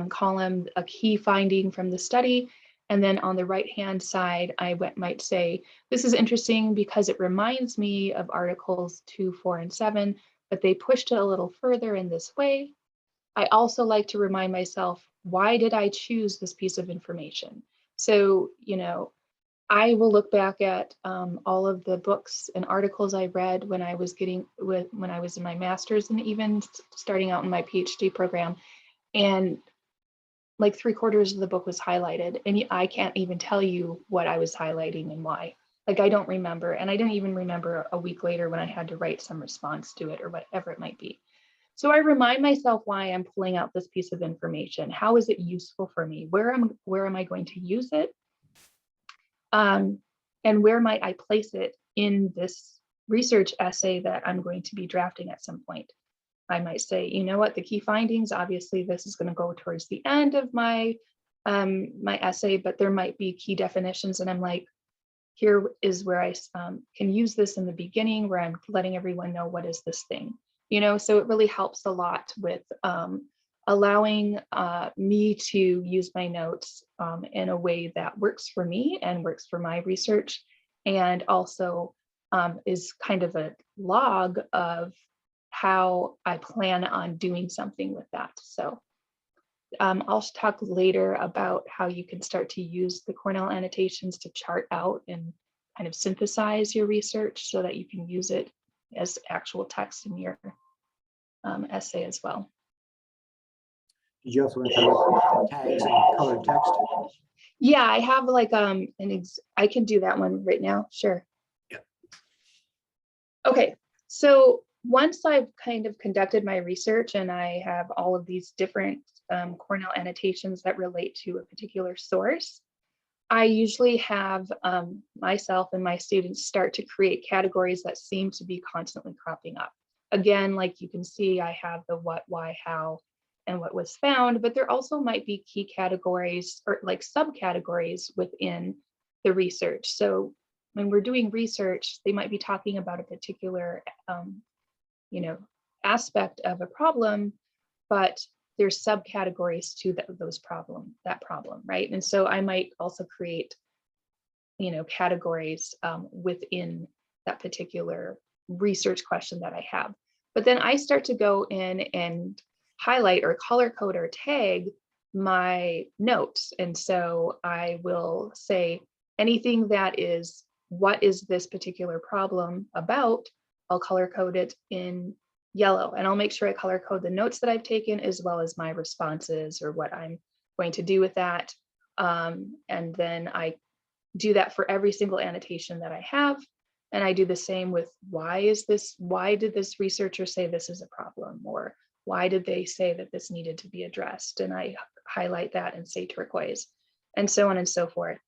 column a key finding from the study. And then on the right-hand side, I might say, this is interesting because it reminds me of articles 2, 4, and 7, but they pushed it a little further in this way. I also like to remind myself, why did I choose this piece of information? So, you know, I will look back at all of the books and articles I read when I was in my master's and even starting out in my PhD program. And like 3/4 of the book was highlighted, and I can't even tell you what I was highlighting and why. Like, I don't remember, and I didn't even remember a week later when I had to write some response to it or whatever it might be. So I remind myself why I'm pulling out this piece of information. How is it useful for me? Where am I going to use it? And where might I place it in this research essay that I'm going to be drafting at some point? I might say, you know what, the key findings, obviously this is going to go towards the end of my my essay, but there might be key definitions, and I'm like, here is where I can use this in the beginning, where I'm letting everyone know what is this thing, you know. So it really helps a lot with allowing me to use my notes in a way that works for me and works for my research, and also is kind of a log of how I plan on doing something with that. So I'll talk later about how you can start to use the Cornell annotations to chart out and kind of synthesize your research so that you can use it as actual text in your essay as well. Did you also want to talk about tags and colored text? Yeah, I have like I can do that one right now. Sure. Yeah. Okay, so once I've kind of conducted my research and I have all of these different Cornell annotations that relate to a particular source, I usually have myself and my students start to create categories that seem to be constantly cropping up. Again, like you can see, I have the what, why, how, and what was found, but there also might be key categories or like subcategories within the research. So when we're doing research, they might be talking about a particular you know, aspect of a problem, but there's subcategories to that problem, right? And so I might also create, you know, categories within that particular research question that I have. But then I start to go in and highlight or color code or tag my notes. And so I will say anything that is, what is this particular problem about? I'll color code it in yellow, and I'll make sure I color code the notes that I've taken as well as my responses or what I'm going to do with that. And then I do that for every single annotation that I have. And I do the same with why did this researcher say this is a problem? Or why did they say that this needed to be addressed? And I highlight that and say turquoise, and so on and so forth.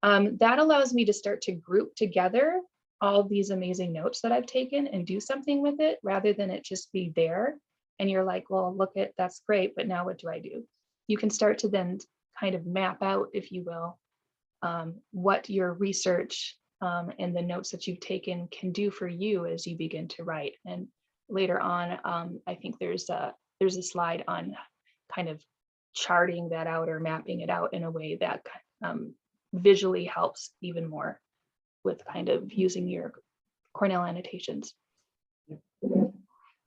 That allows me to start to group together all these amazing notes that I've taken and do something with it rather than it just be there. And you're like, well, look at, that's great, but now what do I do? You can start to then kind of map out, if you will, what your research and the notes that you've taken can do for you as you begin to write. And later on, I think there's a slide on kind of charting that out or mapping it out in a way that visually helps even more with kind of using your Cornell annotations.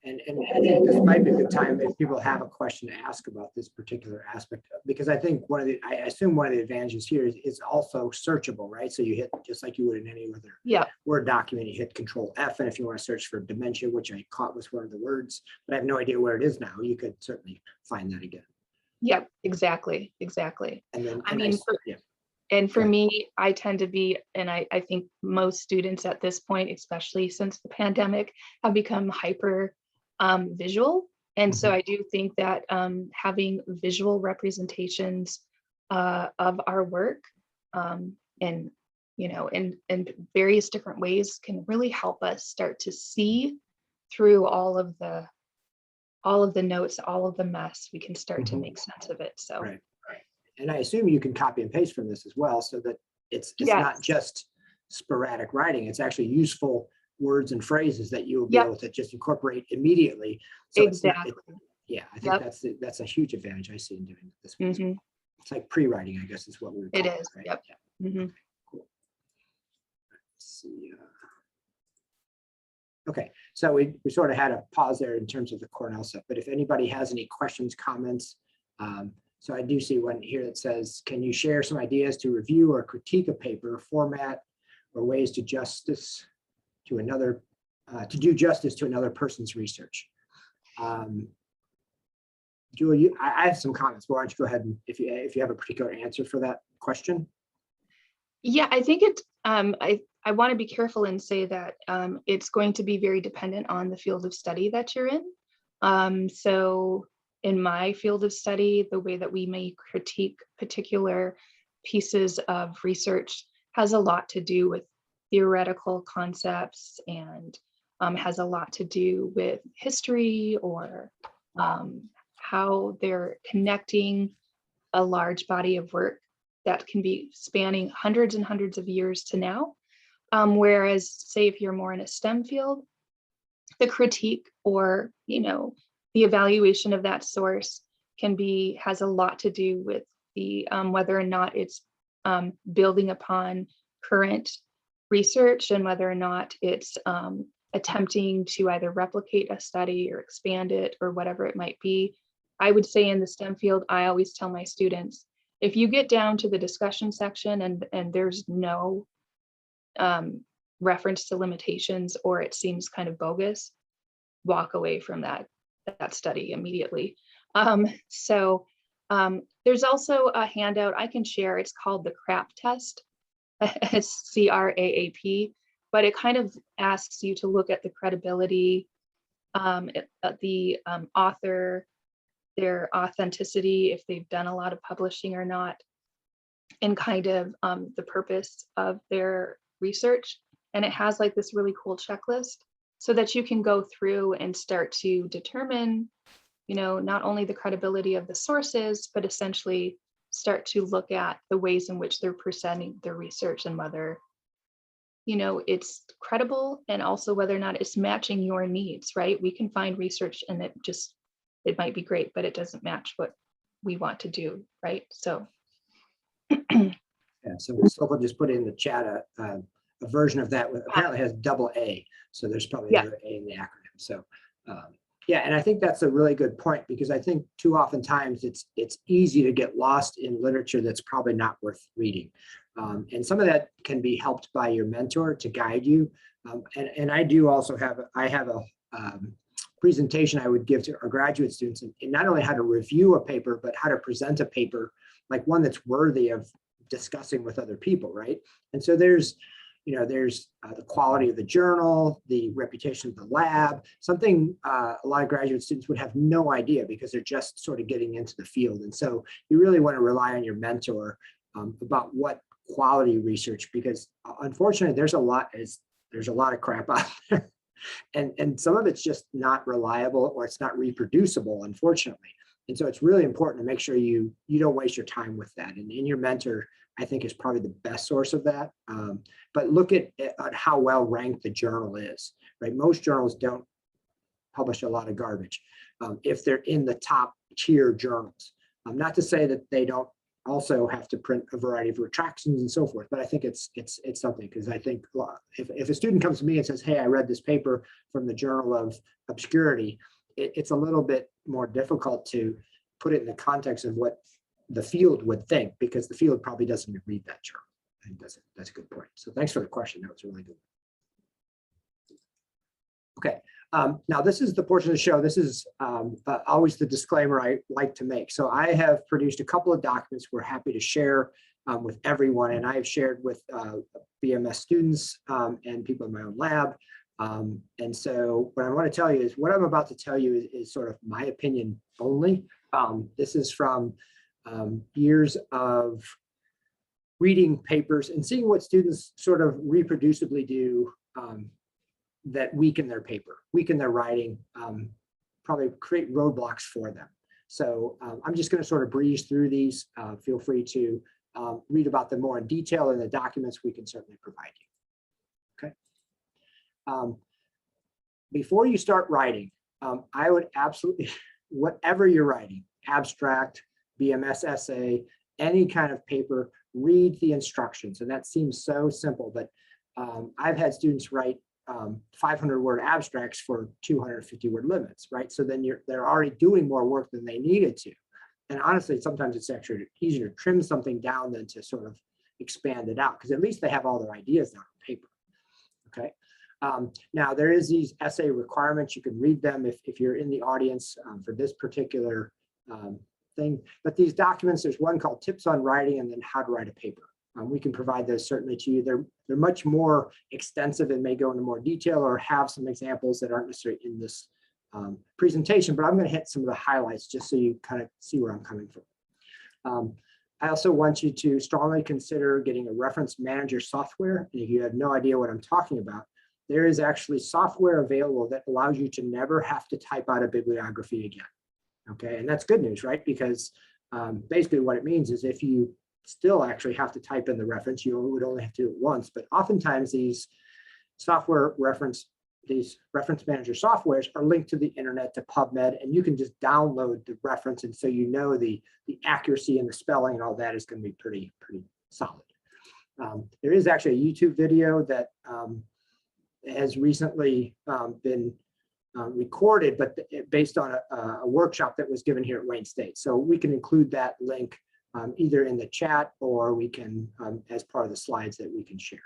And I think this might be a good time if people have a question to ask about this particular aspect, because I think I assume one of the advantages here is it's also searchable, right? So you hit, just like you would in any other Word document, you hit Control F, and if you want to search for dementia, which I caught was one of the words, but I have no idea where it is now, you could certainly find that again. Yep, exactly. And then, I mean, and for me, I tend to be, and I think most students at this point, especially since the pandemic, have become hyper visual. And so I do think that having visual representations of our work in various different ways can really help us start to see through all of the notes, all of the mess. We can start to make sense of it. So right. And I assume you can copy and paste from this as well, so that it's not just sporadic writing, it's actually useful words and phrases that you will be able to just incorporate immediately. So exactly. I think that's a huge advantage I see in doing this. It's like pre-writing, I guess is what we would call it is. Right? Yep. Cool. Let's see. Okay, so we sort of had a pause there in terms of the Cornell stuff, but if anybody has any questions, comments, so I do see one here that says, can you share some ideas to review or critique a paper, format, or ways to do justice to another person's research? Julie, I have some comments, but why don't you go ahead and if you have a particular answer for that question? Yeah, I think it, I want to be careful and say that it's going to be very dependent on the field of study that you're in. So in my field of study, the way that we may critique particular pieces of research has a lot to do with theoretical concepts and has a lot to do with history or how they're connecting a large body of work that can be spanning hundreds and hundreds of years to now. Whereas, say, if you're more in a STEM field, the critique or, the evaluation of that source has a lot to do with the whether or not it's building upon current research and whether or not it's attempting to either replicate a study or expand it or whatever it might be. I would say in the STEM field, I always tell my students, if you get down to the discussion section and there's no reference to limitations or it seems kind of bogus, walk away from that study immediately. There's also a handout I can share. It's called the CRAP test. It's CRAAP, but it kind of asks you to look at the credibility, the author, their authenticity, if they've done a lot of publishing or not, and kind of the purpose of their research. And it has like this really cool checklist so that you can go through and start to determine, not only the credibility of the sources, but essentially start to look at the ways in which they're presenting their research and whether, it's credible and also whether or not it's matching your needs, right? We can find research and it might be great, but it doesn't match what we want to do, right? So. Yeah, so we'll just put in the chat a version of that apparently has double A. So there's probably another A in the acronym. So and I think that's a really good point, because I think too oftentimes it's easy to get lost in literature that's probably not worth reading. And some of that can be helped by your mentor to guide you. And I do also have a presentation I would give to our graduate students, and not only how to review a paper, but how to present a paper, like one that's worthy of discussing with other people, right? And so there's the quality of the journal, the reputation of the lab, something a lot of graduate students would have no idea because they're just sort of getting into the field. And so you really want to rely on your mentor about what quality research, because unfortunately there's a lot of crap out there. And some of it's just not reliable or it's not reproducible, unfortunately. And so it's really important to make sure you don't waste your time with that. And your mentor, I think, is probably the best source of that. But look at how well ranked the journal is, right? Most journals don't publish a lot of garbage if they're in the top tier journals. Not to say that they don't also have to print a variety of retractions and so forth, but I think it's something, because I think if a student comes to me and says, hey, I read this paper from the Journal of Obscurity, it's a little bit more difficult to put it in the context of what the field would think, because the field probably doesn't even read that journal. I think that's a good point. So thanks for the question. That was really good. Okay, now this is the portion of the show. This is always the disclaimer I like to make. So I have produced a couple of documents we're happy to share with everyone, and I have shared with BMS students and people in my own lab. And so what I want to tell you is what I'm about to tell you is sort of my opinion only. This is from years of reading papers and seeing what students sort of reproducibly do that weaken their paper, weaken their writing, probably create roadblocks for them. So I'm just going to sort of breeze through these. Feel free to read about them more in detail in the documents we can certainly provide you. Okay. Before you start writing, I would absolutely, whatever you're writing, abstract, BMS essay, any kind of paper, read the instructions. And that seems so simple, but I've had students write 500-word abstracts for 250-word limits, right? So then they're already doing more work than they needed to. And honestly, sometimes it's actually easier to trim something down than to sort of expand it out, because at least they have all their ideas down on paper. Okay. Now there is these essay requirements. You can read them if you're in the audience for this particular thing. But these documents, there's one called Tips on Writing and then How to Write a Paper. We can provide those certainly to you. They're much more extensive and may go into more detail or have some examples that aren't necessarily in this presentation, but I'm going to hit some of the highlights just so you kind of see where I'm coming from. I also want you to strongly consider getting a reference manager software. And if you have no idea what I'm talking about, there is actually software available that allows you to never have to type out a bibliography again. Okay, and that's good news, right? Because basically what it means is if you still actually have to type in the reference, you would only have to do it once. But oftentimes these reference manager softwares are linked to the internet, to PubMed, and you can just download the reference. And so you know the accuracy and the spelling and all that is going to be pretty solid. There is actually a YouTube video that has recently been recorded, but based on a workshop that was given here at Wayne State. So we can include that link either in the chat or we can, as part of the slides that we can share.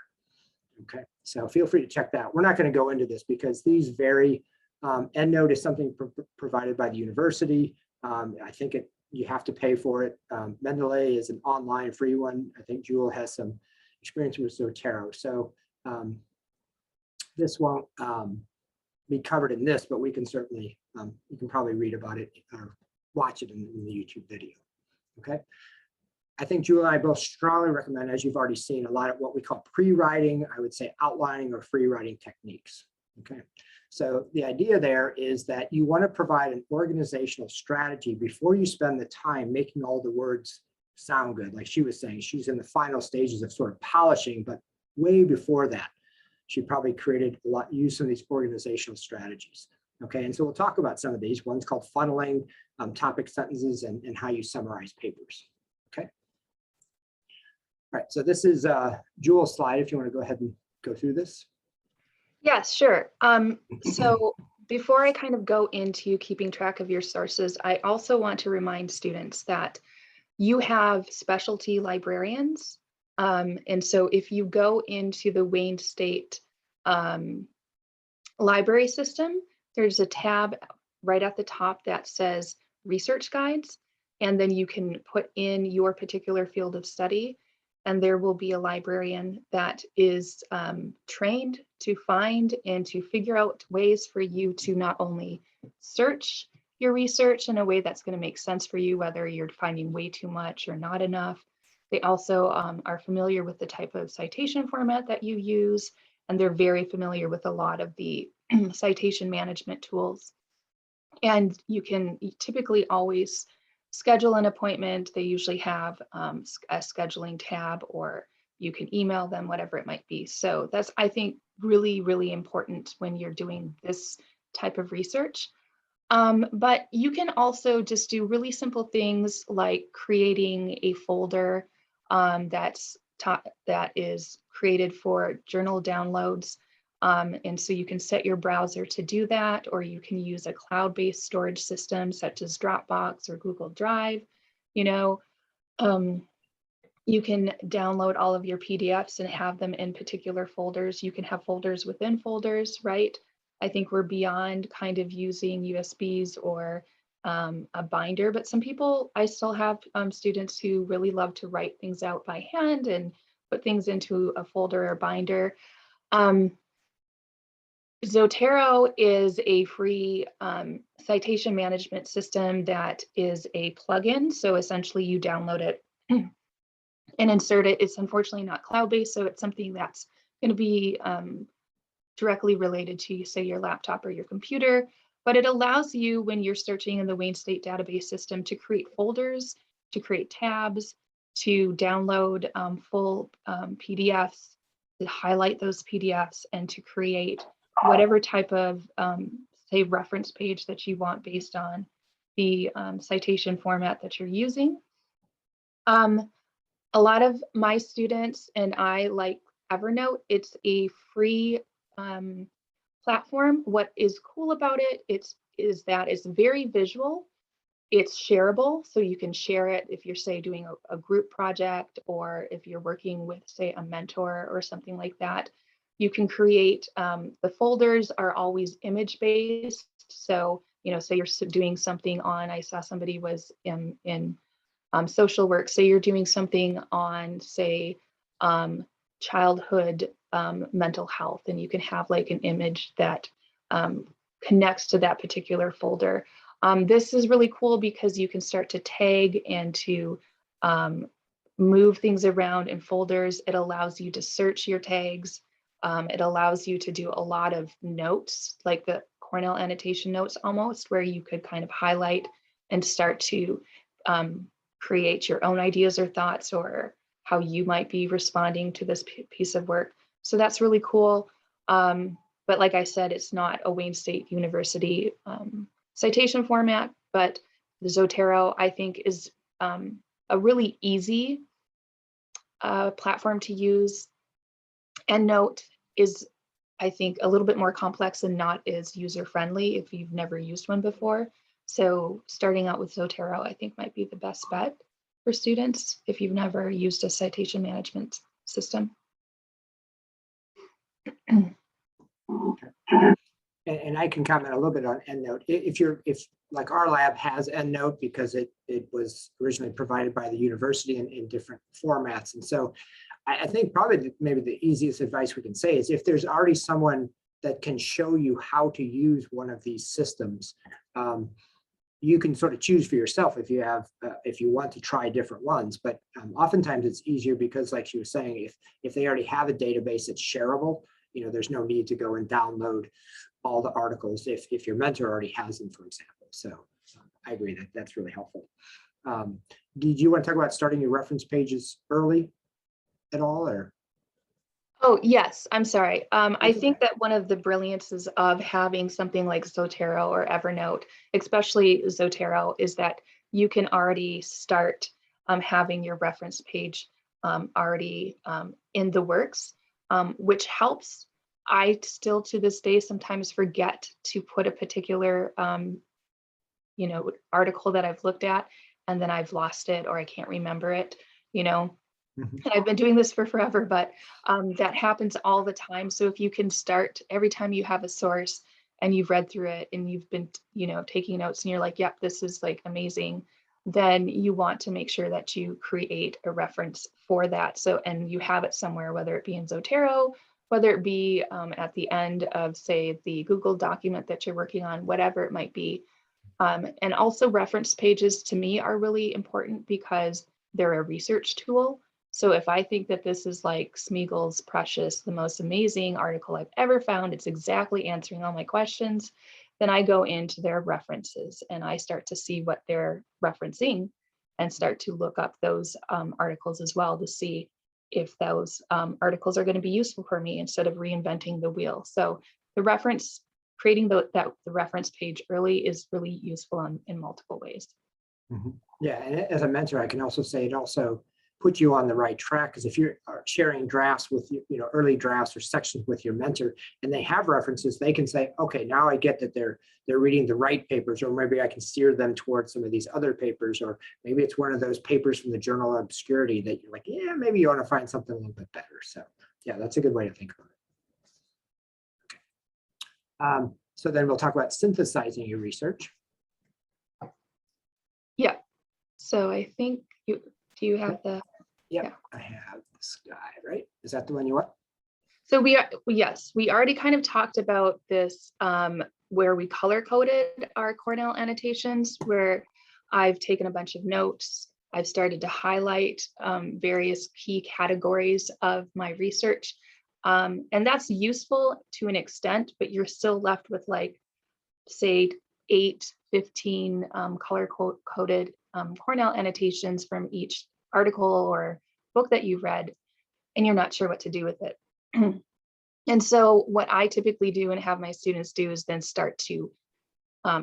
Okay, so feel free to check that out. We're not going to go into this because these vary. EndNote is something provided by the university. I think you have to pay for it. Mendeley is an online free one. I think Jewel has some experience with Zotero. So this won't be covered in this, but we can certainly, you can probably read about it or watch it in the YouTube video. Okay. I think Jewel and I both strongly recommend, as you've already seen, a lot of what we call pre-writing, I would say outlining or free writing techniques. Okay. So the idea there is that you want to provide an organizational strategy before you spend the time making all the words sound good. Like she was saying, she's in the final stages of sort of polishing, but way before that, she probably created used some of these organizational strategies. Okay, and so we'll talk about some of these. One's called funneling, topic sentences, and how you summarize papers. Okay. All right, so this is Jewel's slide, if you want to go ahead and go through this. Yes, sure. So before I kind of go into keeping track of your sources, I also want to remind students that you have specialty librarians. And so if you go into the Wayne State library system, there's a tab right at the top that says research guides, and then you can put in your particular field of study, and there will be a librarian that is trained to find and to figure out ways for you to not only search your research in a way that's going to make sense for you, whether you're finding way too much or not enough. They also are familiar with the type of citation format that you use, and they're very familiar with a lot of the citation management tools. And you can typically always schedule an appointment. They usually have a scheduling tab, or you can email them, whatever it might be. So that's, I think, really, really important when you're doing this type of research. But you can also just do really simple things like creating a folder that is created for journal downloads. And so you can set your browser to do that, or you can use a cloud-based storage system such as Dropbox or Google Drive. You know, you can download all of your PDFs and have them in particular folders. You can have folders within folders, right? I think we're beyond kind of using USBs or a binder, but some people, I still have students who really love to write things out by hand and put things into a folder or binder. Zotero is a free citation management system that is a plugin. So essentially you download it and insert it. It's unfortunately not cloud-based, so it's something that's going to be directly related to, say, your laptop or your computer. But it allows you, when you're searching in the Wayne State database system, to create folders, to create tabs, to download full PDFs, to highlight those PDFs, and to create whatever type of, say, reference page that you want based on the citation format that you're using. A lot of my students and I like Evernote. It's a free platform. What is cool about it is that it's very visual. It's shareable, so you can share it if you're, say, doing a group project, or if you're working with, say, a mentor or something like that. You can create, the folders are always image-based. So, you know, say you're doing something on, I saw somebody was in social work, say you're doing something on, say, childhood mental health, and you can have like an image that connects to that particular folder. This is really cool because you can start to tag and to move things around in folders. It allows you to search your tags. It allows you to do a lot of notes, like the Cornell annotation notes almost, where you could kind of highlight and start to create your own ideas or thoughts, or how you might be responding to this piece of work. So that's really cool. But like I said, it's not a Wayne State University citation format, but the Zotero, I think, is a really easy platform to use. EndNote is, I think, a little bit more complex and not as user-friendly if you've never used one before. So starting out with Zotero, I think, might be the best bet for students if you've never used a citation management system. And I can comment a little bit on EndNote. If like our lab has EndNote because it was originally provided by the university in different formats. And so I think probably maybe the easiest advice we can say is, if there's already someone that can show you how to use one of these systems, you can sort of choose for yourself if you want to try different ones. But oftentimes it's easier because, like she was saying, if they already have a database that's shareable, you know, there's no need to go and download all the articles if your mentor already has them, for example. So I agree that that's really helpful. Did you want to talk about starting your reference pages early at all, or? Oh, yes, I'm sorry. I think that one of the brilliances of having something like Zotero or Evernote, especially Zotero, is that you can already start having your reference page already in the works, which helps. I still to this day sometimes forget to put a particular you know, article that I've looked at, and then I've lost it or I can't remember it, you know. And I've been doing this for forever, but that happens all the time. So if you can start every time you have a source and you've read through it and you've been, you know, taking notes and you're like, yep, this is like amazing, then you want to make sure that you create a reference for that. So, and you have it somewhere, whether it be in Zotero, whether it be at the end of, say, the Google document that you're working on, whatever it might be. And also reference pages to me are really important because they're a research tool. So if I think that this is like Smeagol's Precious, the most amazing article I've ever found, it's exactly answering all my questions, then I go into their references and I start to see what they're referencing and start to look up those articles as well to see if those articles are going to be useful for me instead of reinventing the wheel. So the reference creating the reference page early is really useful in multiple ways. Yeah, and as a mentor, I can also say it also puts you on the right track, because if you're sharing drafts with early drafts or sections with your mentor, and they have references, they can say, okay, now I get that they're reading the right papers, or maybe I can steer them towards some of these other papers, or maybe it's one of those papers from the Journal of Obscurity that you're like, yeah, maybe you want to find something a little bit better. So yeah, that's a good way to think about it. Okay. So then we'll talk about synthesizing your research. Yeah. So I think do you have the? Yep, Yeah. I have this guy, right? Is that the one you want? So yes, we already kind of talked about this where we color coded our Cornell annotations, where I've taken a bunch of notes. I've started to highlight various key categories of my research. And that's useful to an extent, but you're still left with like, say, 15 color coded Cornell annotations from each article or book that you've read, and you're not sure what to do with it. And so what I typically do and have my students do is then start to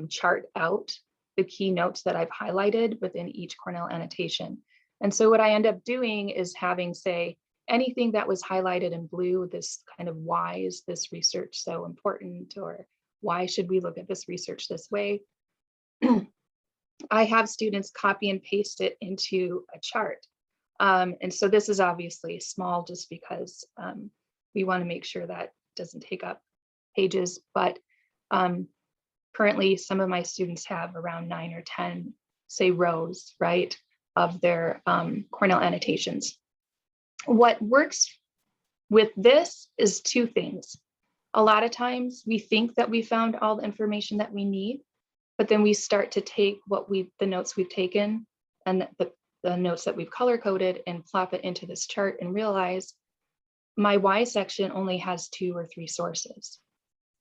chart out the key notes that I've highlighted within each Cornell annotation. And so what I end up doing is having, say, anything that was highlighted in blue, this kind of why is this research so important, or why should we look at this research this way? I have students copy and paste it into a chart. And so this is obviously small just because we want to make sure that doesn't take up pages, but currently some of my students have around 9 or 10, say, rows, right, of their Cornell annotations. What works with this is two things. A lot of times we think that we found all the information that we need, but then we start to take the notes we've taken and the notes that we've color coded and plop it into this chart and realize my why section only has 2 or 3 sources.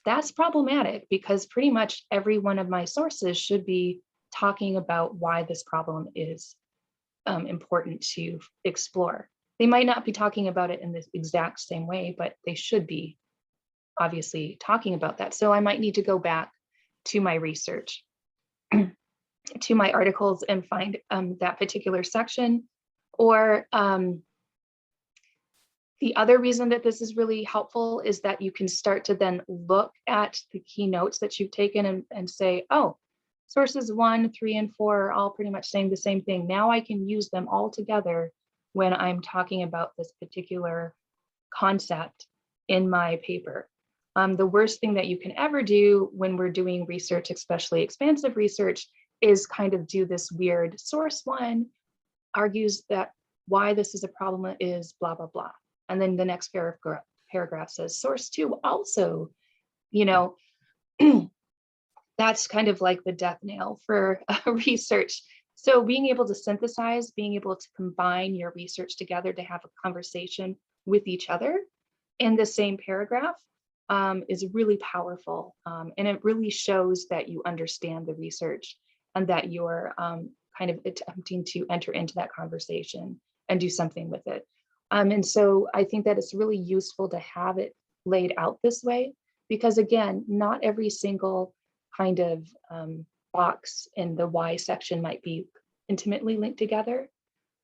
That's problematic because pretty much every one of my sources should be talking about why this problem is important to explore. They might not be talking about it in the exact same way, but they should be obviously talking about that. So I might need to go back to my research, to my articles, and find that particular section. Or the other reason that this is really helpful is that you can start to then look at the key notes that you've taken and say, oh, sources 1, 3, and 4 are all pretty much saying the same thing. Now I can use them all together when I'm talking about this particular concept in my paper. The worst thing that you can ever do when we're doing research, especially expansive research, is kind of do this weird source 1 argues that why this is a problem is blah, blah, blah. And then the next paragraph says source 2 also, that's kind of like the death nail for research. So being able to synthesize, being able to combine your research together to have a conversation with each other in the same paragraph is really powerful. And it really shows that you understand the research and that you're kind of attempting to enter into that conversation and do something with it. And so I think that it's really useful to have it laid out this way, because again, not every single kind of box in the why section might be intimately linked together,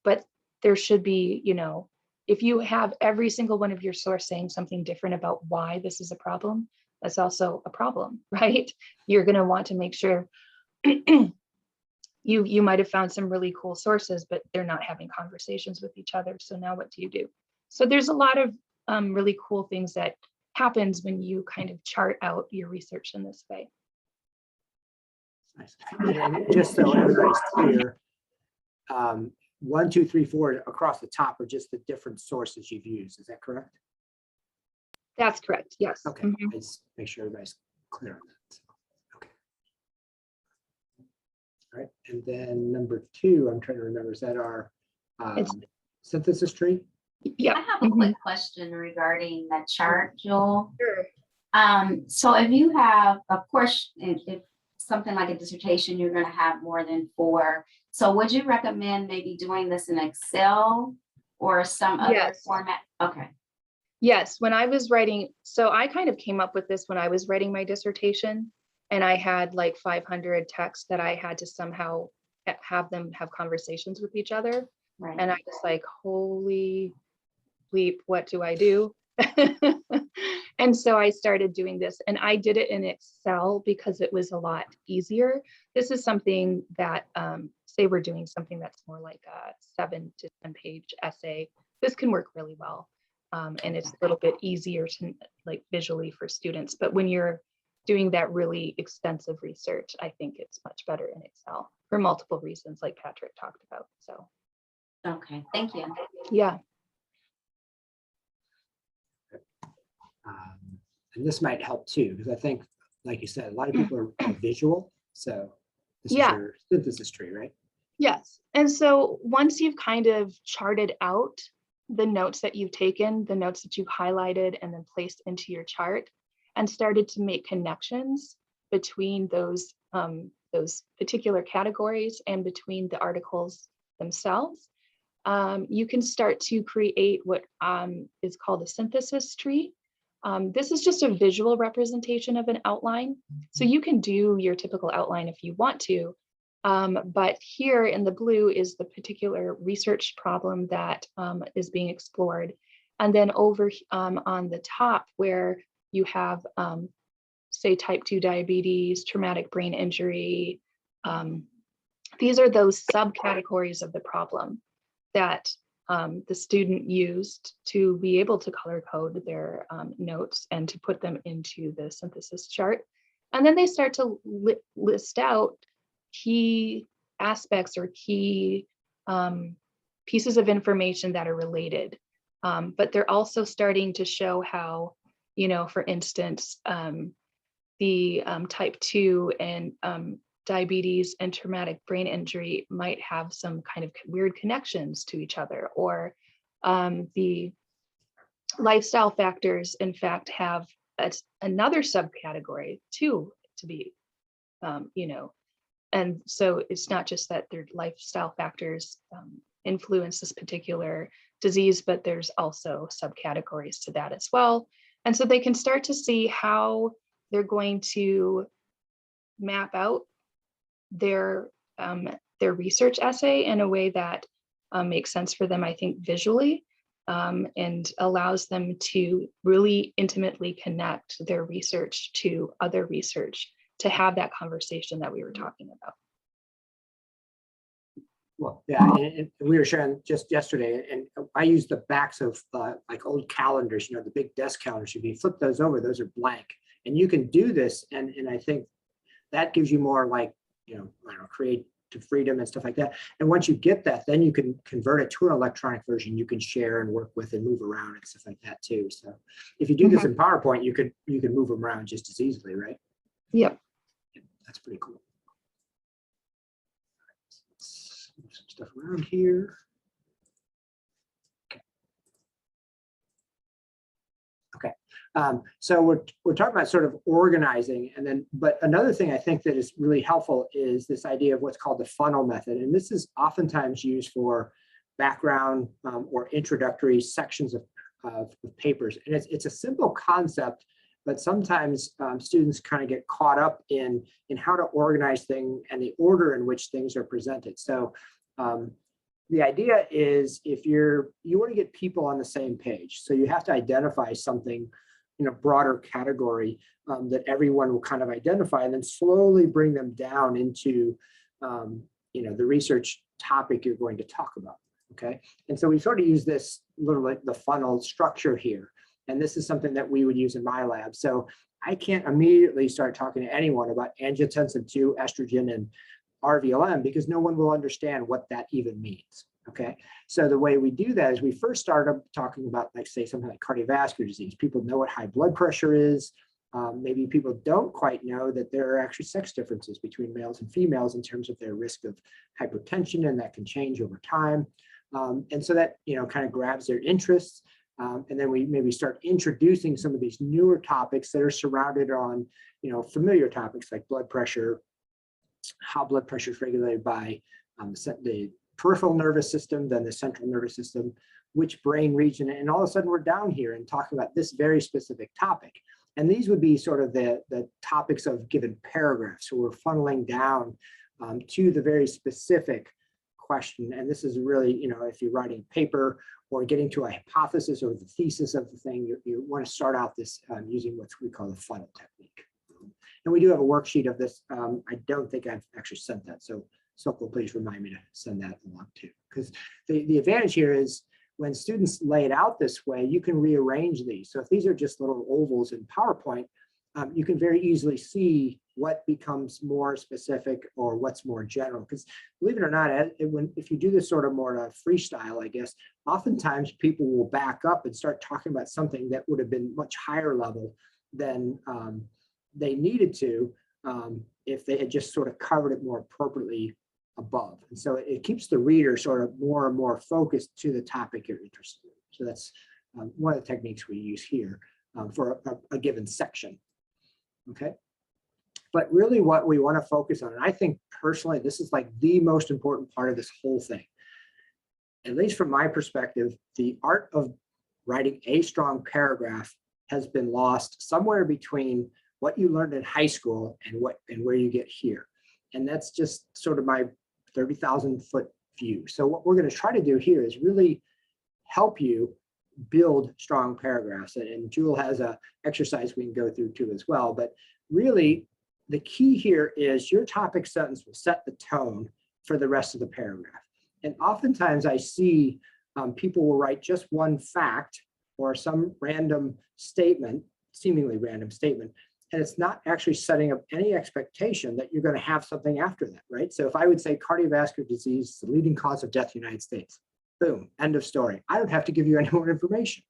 but there should be, if you have every single one of your source saying something different about why this is a problem, that's also a problem, right? You're going to want to make sure you might have found some really cool sources, but they're not having conversations with each other. So now what do you do? So there's a lot of really cool things that happens when you kind of chart out your research in this way. Nice. And just so everybody's clear, 1, 2, 3, 4 across the top are just the different sources you've used. Is that correct? That's correct. Yes. Okay. Let's make sure everybody's clear on that. Okay. All right. And then number 2, I'm trying to remember, is that our synthesis tree? Yeah. I have a quick question regarding that chart, Joel. Sure. So if you have, of course, if something like a dissertation, you're going to have more than 4. So would you recommend maybe doing this in Excel or some other format? Okay. Yes, when I was writing, so I kind of came up with this when I was writing my dissertation, and I had like 500 texts that I had to somehow have them have conversations with each other. Right. And I was like, holy bleep, what do I do? And so I started doing this, and I did it in Excel because it was a lot easier. This is something that, say we're doing something that's more like a 7 to 10 page essay. This can work really well. And it's a little bit easier to like visually for students. But when you're doing that really extensive research, I think it's much better in Excel for multiple reasons, like Patrick talked about. So, Okay, thank you. yeah. And this might help too, because I think, like you said, a lot of people are visual. So this is Yeah. your synthesis tree, right? Yes. And so once you've kind of charted out the notes that you've taken, the notes that you've highlighted and then placed into your chart, and started to make connections between those particular categories and between the articles themselves, you can start to create what is called a synthesis tree. This is just a visual representation of an outline. So you can do your typical outline if you want to, but here in the blue is the particular research problem that is being explored. And then over on the top where you have, say, type 2 diabetes, traumatic brain injury, these are those subcategories of the problem that the student used to be able to color code their notes and to put them into the synthesis chart. And then they start to list out key aspects or key pieces of information that are related. But they're also starting to show how, you know, for instance, the type 2 and diabetes and traumatic brain injury might have some kind of weird connections to each other, or the lifestyle factors, in fact, have another subcategory too, to be, you know, and so it's not just that their lifestyle factors influence this particular disease, but there's also subcategories to that as well. And so they can start to see how they're going to map out their research essay in a way that makes sense for them, I think, visually, and allows them to really intimately connect their research to other research to have that conversation that we were talking about. Well, yeah, and we were sharing just yesterday, and I use the backs of like old calendars, you know, the big desk calendars. If you flip those over, those are blank, and you can do this, and I think that gives you more, like, you know, I don't know, creative freedom and stuff like that. And once you get that, then you can convert it to an electronic version you can share and work with and move around and stuff like that too. So if you do this in PowerPoint, you can move them around just as easily, right? Yep. That's pretty cool. Let's move some stuff around here. Okay. So we're talking about sort of organizing, and then, but another thing I think that is really helpful is this idea of what's called the funnel method. And this is oftentimes used for background or introductory sections of papers. And it's a simple concept, but sometimes students kind of get caught up in how to organize things and the order in which things are presented. So the idea is, if you want to get people on the same page, so you have to identify something in a broader category that everyone will kind of identify, and then slowly bring them down into you know, the research topic you're going to talk about. Okay, and so we sort of use this little, like, the funnel structure here, and this is something that we would use in my lab. So I can't immediately start talking to anyone about angiotensin 2, estrogen, and RVLM, because no one will understand what that even means. Okay, so the way we do that is we first start up talking about, like, say, something like cardiovascular disease. People know what high blood pressure is. Maybe people don't quite know that there are actually sex differences between males and females in terms of their risk of hypertension, and that can change over time. And so that, you know, kind of grabs their interests. And then we maybe start introducing some of these newer topics that are surrounded on, you know, familiar topics like blood pressure, how blood pressure is regulated by the peripheral nervous system, then the central nervous system, which brain region, and all of a sudden we're down here and talking about this very specific topic. And these would be sort of the topics of given paragraphs. So we're funneling down to the very specific question. And this is really, you know, if you're writing a paper or getting to a hypothesis or the thesis of the thing, you want to start out this using what we call the funnel technique. And we do have a worksheet of this. I don't think I've actually sent that. So Sokol, please remind me to send that along too. Because the advantage here is when students lay it out this way, you can rearrange these. So if these are just little ovals in PowerPoint, you can very easily see what becomes more specific or what's more general. Because believe it or not, if you do this sort of more freestyle, I guess, oftentimes people will back up and start talking about something that would have been much higher level than they needed to if they had just sort of covered it more appropriately above. And so it keeps the reader sort of more and more focused to the topic you're interested in. So that's one of the techniques we use here for a given section. Okay. But really what we want to focus on, and I think personally, this is like the most important part of this whole thing. At least from my perspective, the art of writing a strong paragraph has been lost somewhere between what you learned in high school and where you get here. And that's just sort of my 30,000-foot view. So what we're going to try to do here is really help you build strong paragraphs. And Jewel has an exercise we can go through too as well. But really, the key here is your topic sentence will set the tone for the rest of the paragraph. And oftentimes I see people will write just one fact or some random statement, seemingly random statement, and it's not actually setting up any expectation that you're going to have something after that, right? So if I would say cardiovascular disease is the leading cause of death in the United States, boom, end of story. I don't have to give you any more information,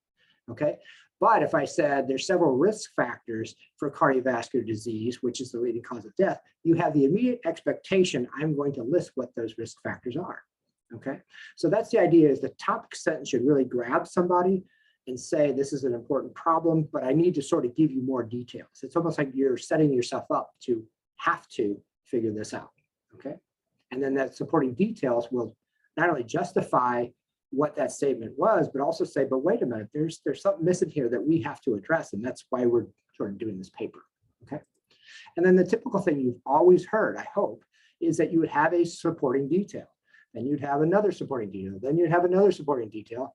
okay? But if I said there's several risk factors for cardiovascular disease, which is the leading cause of death, you have the immediate expectation I'm going to list what those risk factors are, okay? So that's the idea, is the topic sentence should really grab somebody and say, this is an important problem, but I need to sort of give you more details. It's almost like you're setting yourself up to have to figure this out, okay? And then that supporting details will not only justify what that statement was, but also say, but wait a minute, there's something missing here that we have to address, and that's why we're sort of doing this paper, okay? And then the typical thing you've always heard, I hope, is that you would have a supporting detail, then you'd have another supporting detail, then you'd have another supporting detail,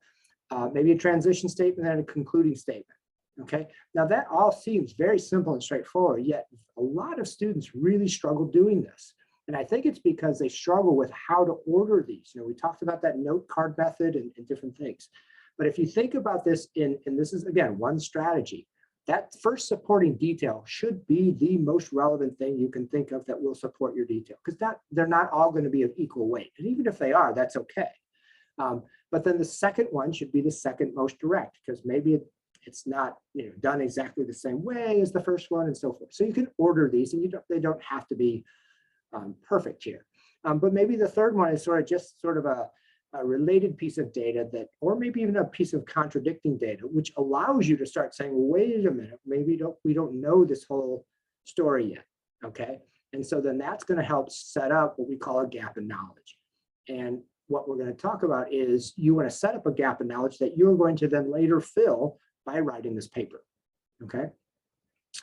maybe a transition statement and a concluding statement, okay? Now that all seems very simple and straightforward, yet a lot of students really struggle doing this. And I think it's because they struggle with how to order these. You know, we talked about that note card method and different things. But if you think about this and this is, again, one strategy, that first supporting detail should be the most relevant thing you can think of that will support your detail, because they're not all going to be of equal weight. And even if they are, that's okay. But then the second one should be the second most direct, because maybe it's not, you know, done exactly the same way as the first one and so forth. So you can order these, and they don't have to be perfect here. But maybe the third one is sort of a related piece of data that, or maybe even a piece of contradicting data, which allows you to start saying, well, wait a minute, maybe we don't know this whole story yet, okay? And so then that's going to help set up what we call a gap in knowledge. And what we're going to talk about is you want to set up a gap in knowledge that you're going to then later fill by writing this paper, okay?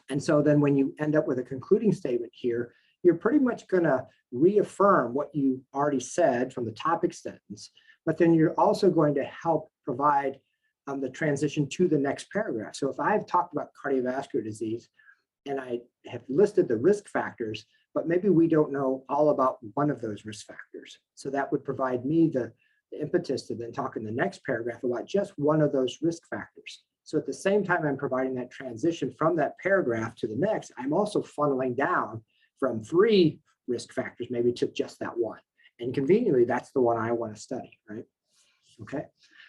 And so then when you end up with a concluding statement here, you're pretty much going to reaffirm what you already said from the topic sentence, but then you're also going to help provide the transition to the next paragraph. So if I've talked about cardiovascular disease and I have listed the risk factors, but maybe we don't know all about one of those risk factors. So that would provide me the impetus to then talk in the next paragraph about just one of those risk factors. So at the same time I'm providing that transition from that paragraph to the next, I'm also funneling down from 3 risk factors, maybe to just that one. And conveniently, that's the one I want to study, right? Okay.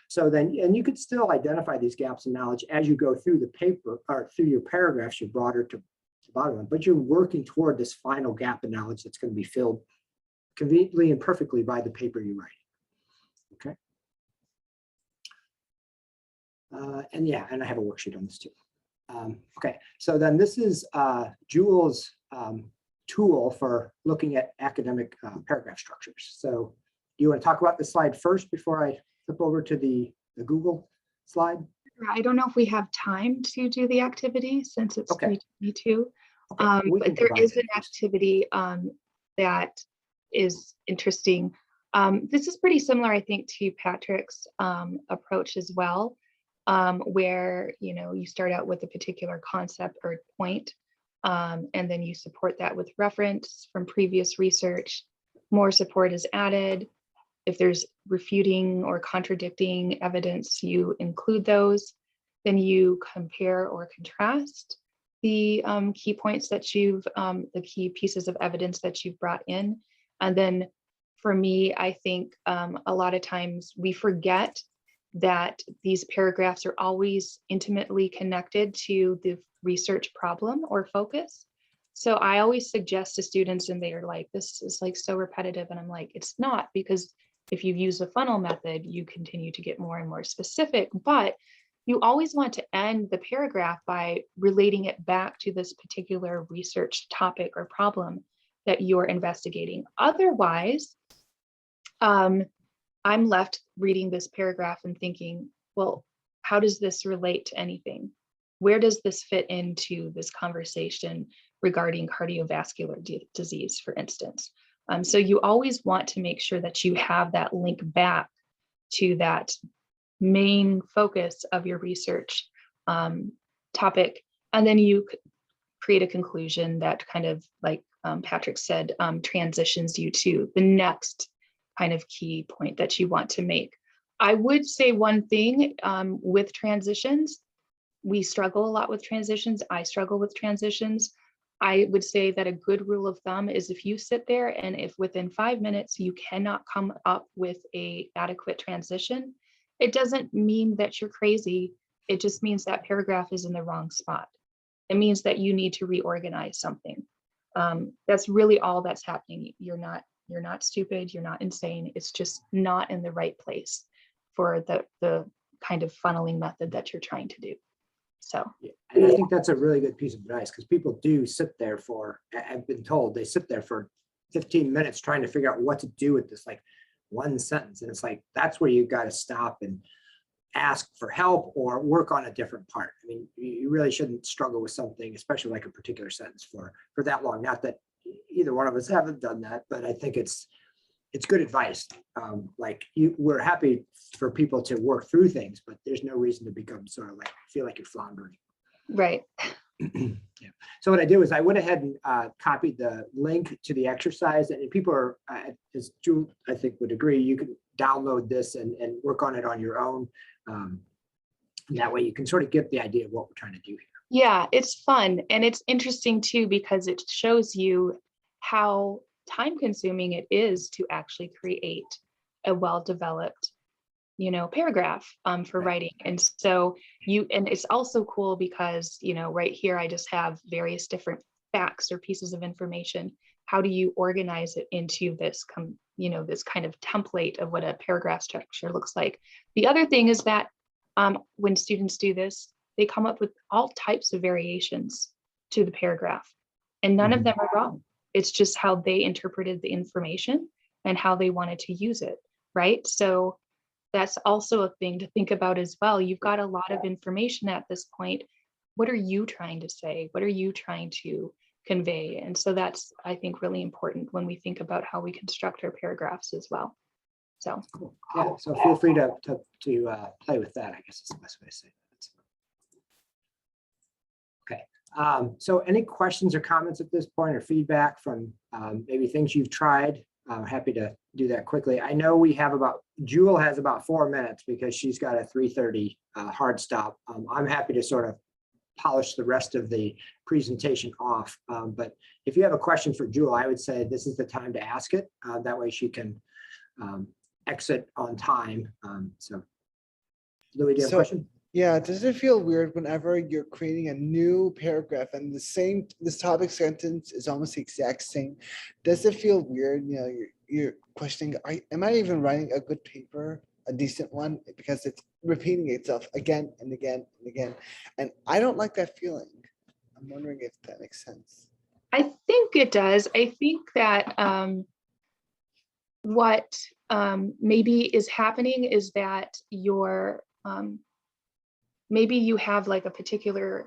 So then, and you could still identify these gaps in knowledge as you go through the paper or through your paragraphs, your broader to the bottom one, but you're working toward this final gap in knowledge that's going to be filled conveniently and perfectly by the paper you're writing. Okay. And yeah, and I have a worksheet on this too. Okay, so then this is Jewel's tool for looking at academic paragraph structures. So do you want to talk about the slide first before I flip over to the the Google slide? I don't know if we have time to do the activity since it's Okay. 3:22. Okay, we can But there provide is that. an activity that is interesting. This is pretty similar, I think, to Patrick's approach as well, where you start out with a particular concept or point, and then you support that with reference from previous research. More support is added. If there's refuting or contradicting evidence, you include those. Then you compare or contrast the key points that the key pieces of evidence that you've brought in. And then for me, I think a lot of times we forget that these paragraphs are always intimately connected to the research problem or focus. So I always suggest to students, and they are like, this is like so repetitive. And I'm like, it's not, because if you use a funnel method, you continue to get more and more specific, but you always want to end the paragraph by relating it back to this particular research topic or problem that you're investigating. Otherwise, I'm left reading this paragraph and thinking, well, how does this relate to anything? Where does this fit into this conversation regarding cardiovascular disease, for instance? So you always want to make sure that you have that link back to that main focus of your research topic. And then you create a conclusion that kind of, like Patrick said, transitions you to the next kind of key point that you want to make. I would say one thing with transitions, we struggle a lot with transitions. I struggle with transitions. I would say that a good rule of thumb is if you sit there and if within 5 minutes you cannot come up with an adequate transition, it doesn't mean that you're crazy. It just means that paragraph is in the wrong spot. It means that you need to reorganize something. That's really all that's happening. You're not stupid, you're not insane. It's just not in the right place for the kind of funneling method that you're trying to do. So, Yeah, and I think that's a really good piece of advice, because people do sit there for, I've been told, they sit there for 15 minutes trying to figure out what to do with this like one sentence. And it's like, that's where you got to stop and ask for help or work on a different part. I mean, you really shouldn't struggle with something, especially like a particular sentence for that long. Not that either one of us haven't done that, but I think it's good advice. We're happy for people to work through things, but there's no reason to become sort of like, feel like you're floundering. right. Yeah. So what I did was I went ahead and copied the link to the exercise, and people are, as Jewel, I think, would agree, you can download this and work on it on your own. And that way you can sort of get the idea of what we're trying to do here. Yeah, it's fun. And it's interesting too, because it shows you how time consuming it is to actually create a well-developed, paragraph for Right. writing. And so and it's also cool because, right here, I just have various different facts or pieces of information. How do you organize it into this, this kind of template of what a paragraph structure looks like? The other thing is that when students do this, they come up with all types of variations to the paragraph, and none of them are wrong. It's just how they interpreted the information and how they wanted to use it, right? So that's also a thing to think about as well. You've got a lot of information at this point. What are you trying to say? What are you trying to convey? And so that's, I think, really important when we think about how we construct our paragraphs as well. So Cool. Yeah, so feel free to play with that, I guess is the best way to say that. Okay, so any questions or comments at this point, or feedback from maybe things you've tried? I'm happy to do that quickly. I know we have Jewel has about 4 minutes because she's got a 3:30 hard stop. I'm happy to sort of polish the rest of the presentation off. But if you have a question for Jewel, I would say this is the time to ask it. That way she can exit on time. So Louis, do you have a question? Yeah, does it feel weird whenever you're creating a new paragraph and this topic sentence is almost the exact same? Does it feel weird? You're questioning, am I even writing a good paper, a decent one? Because it's repeating itself again and again and again. And I don't like that feeling. I'm wondering if that makes sense. I think it does. I think that what maybe is happening is that your maybe you have like a particular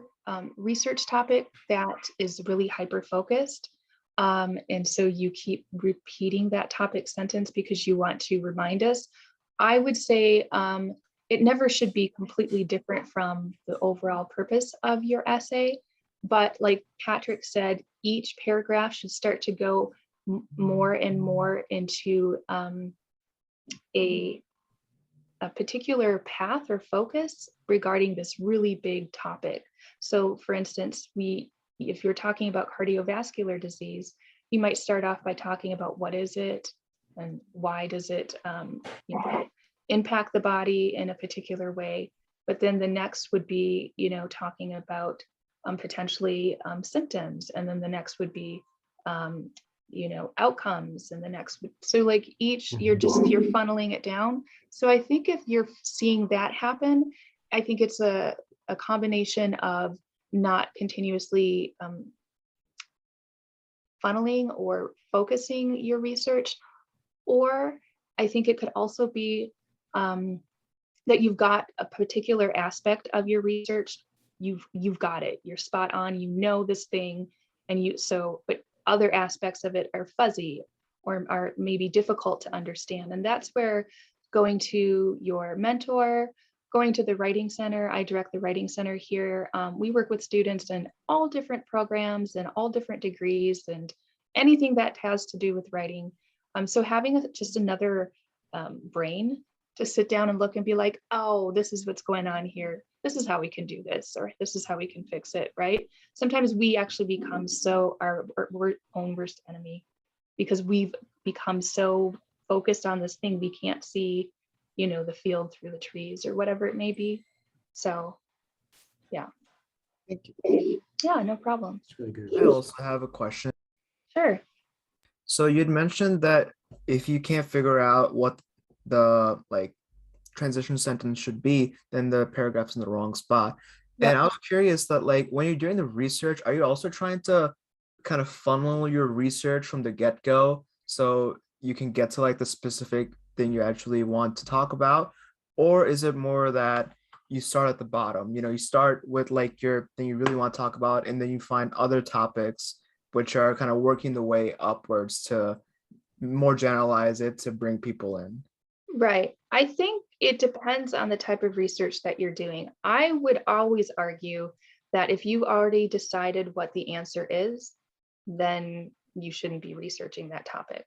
research topic that is really hyper focused. And so you keep repeating that topic sentence because you want to remind us. I would say it never should be completely different from the overall purpose of your essay. But like Patrick said, each paragraph should start to go more and more into a particular path or focus regarding this really big topic. So for instance, if you're talking about cardiovascular disease, you might start off by talking about what is it and why does it impact the body in a particular way. But then the next would be, talking about potentially symptoms. And then the next would be, outcomes. And the next, so like each, you're funneling it down. So I think if you're seeing that happen, I think it's a combination of not continuously funneling or focusing your research, or I think it could also be that you've got a particular aspect of your research, you've got it, you're spot on, this thing, and but other aspects of it are fuzzy or are maybe difficult to understand. And that's where going to your mentor, going to the Writing Center, I direct the Writing Center here. We work with students in all different programs and all different degrees and anything that has to do with writing. So having just another brain to sit down and look and be like, oh, this is what's going on here. This is how we can do this, or this is how we can fix it, right? Sometimes we actually become our own worst enemy because we've become so focused on this thing, we can't see, the field through the trees or whatever it may be. So, yeah. Thank you. Yeah, no problem. It's really good. I also have a question. Sure. So you'd mentioned that if you can't figure out what the transition sentence should be, then the paragraph's in the wrong spot. Yeah. And I was curious that when you're doing the research, are you also trying to kind of funnel your research from the get-go so you can get to the specific thing you actually want to talk about? Or is it more that you start at the bottom, you start with your thing you really want to talk about, and then you find other topics which are kind of working the way upwards to more generalize it to bring people in? Right. I think it depends on the type of research that you're doing. I would always argue that if you already decided what the answer is, then you shouldn't be researching that topic.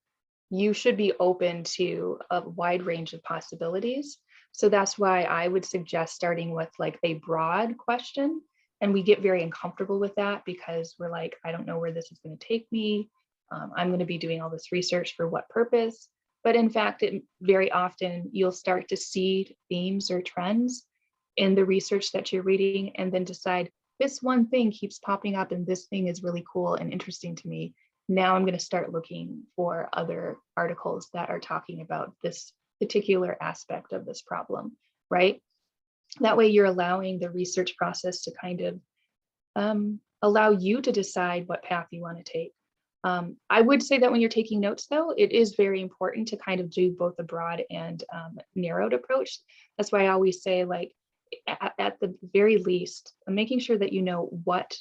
You should be open to a wide range of possibilities. So that's why I would suggest starting with a broad question. And we get very uncomfortable with that because we're like, I don't know where this is going to take me. I'm going to be doing all this research for what purpose? But in fact, very often you'll start to see themes or trends in the research that you're reading and then decide this one thing keeps popping up and this thing is really cool and interesting to me. Now I'm going to start looking for other articles that are talking about this particular aspect of this problem, right? That way you're allowing the research process to kind of allow you to decide what path you want to take. I would say that when you're taking notes, though, it is very important to kind of do both a broad and narrowed approach. That's why I always say, at the very least, making sure that you know what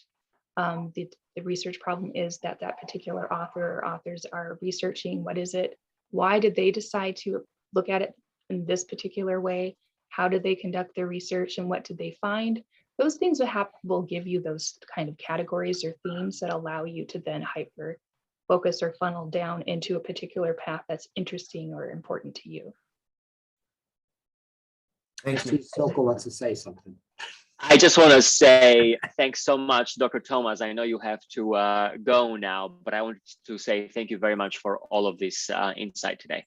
the research problem is that particular author or authors are researching. What is it? Why did they decide to look at it in this particular way? How did they conduct their research and what did they find? Those things will give you those kind of categories or themes that allow you to then hyper focus or funnel down into a particular path that's interesting or important to you. Thank you. Sokol wants to say something. I just want to say thanks so much, Dr. Thomas. I know you have to go now, but I wanted to say thank you very much for all of this insight today.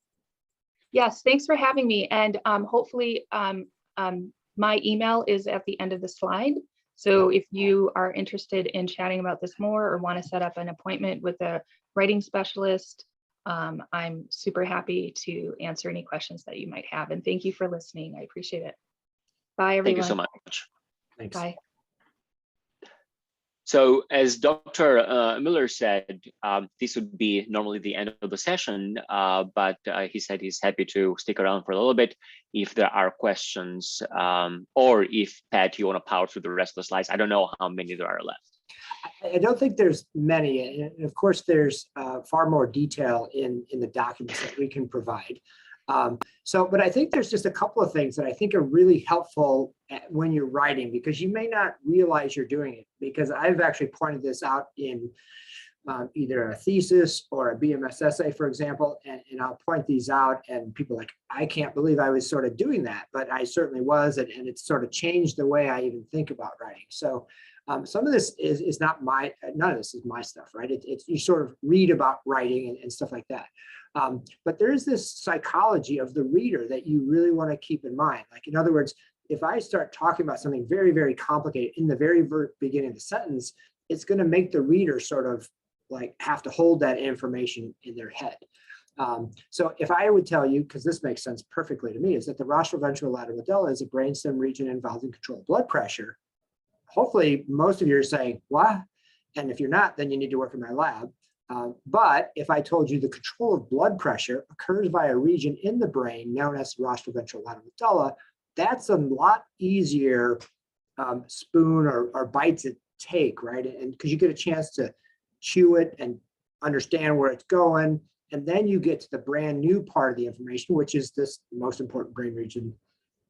Yes, thanks for having me. And hopefully my email is at the end of the slide. So if you are interested in chatting about this more or want to set up an appointment with a writing specialist, I'm super happy to answer any questions that you might have. And thank you for listening. I appreciate it. Bye, everyone. Thank you so much. Thanks. Bye. So as Dr. Miller said, this would be normally the end of the session, but he said he's happy to stick around for a little bit if there are questions, or if, Pat, you want to power through the rest of the slides. I don't know how many there are left. I don't think there's many. And of course, there's far more detail in the documents that we can provide. But I think there's just a couple of things that I think are really helpful when you're writing, because you may not realize you're doing it, because I've actually pointed this out in either a thesis or a BMS essay, for example, and I'll point these out and people are like, I can't believe I was sort of doing that, but I certainly was, and it's sort of changed the way I even think about writing. So some of this is not none of this is my stuff, right? It's you sort of read about writing and stuff like that. But there is this psychology of the reader that you really want to keep in mind. Like, in other words, if I start talking about something very, very complicated in the very beginning of the sentence, it's going to make the reader sort of like have to hold that information in their head. So if I would tell you, because this makes sense perfectly to me, is that the rostroventral medulla is a brainstem region involved in control of blood pressure. Hopefully, most of you are saying, what? And if you're not, then you need to work in my lab. But if I told you the control of blood pressure occurs by a region in the brain known as the rostroventral medulla, that's a lot easier spoon or bite to take, right? And because you get a chance to chew it and understand where it's going. And then you get to the brand new part of the information, which is this most important brain region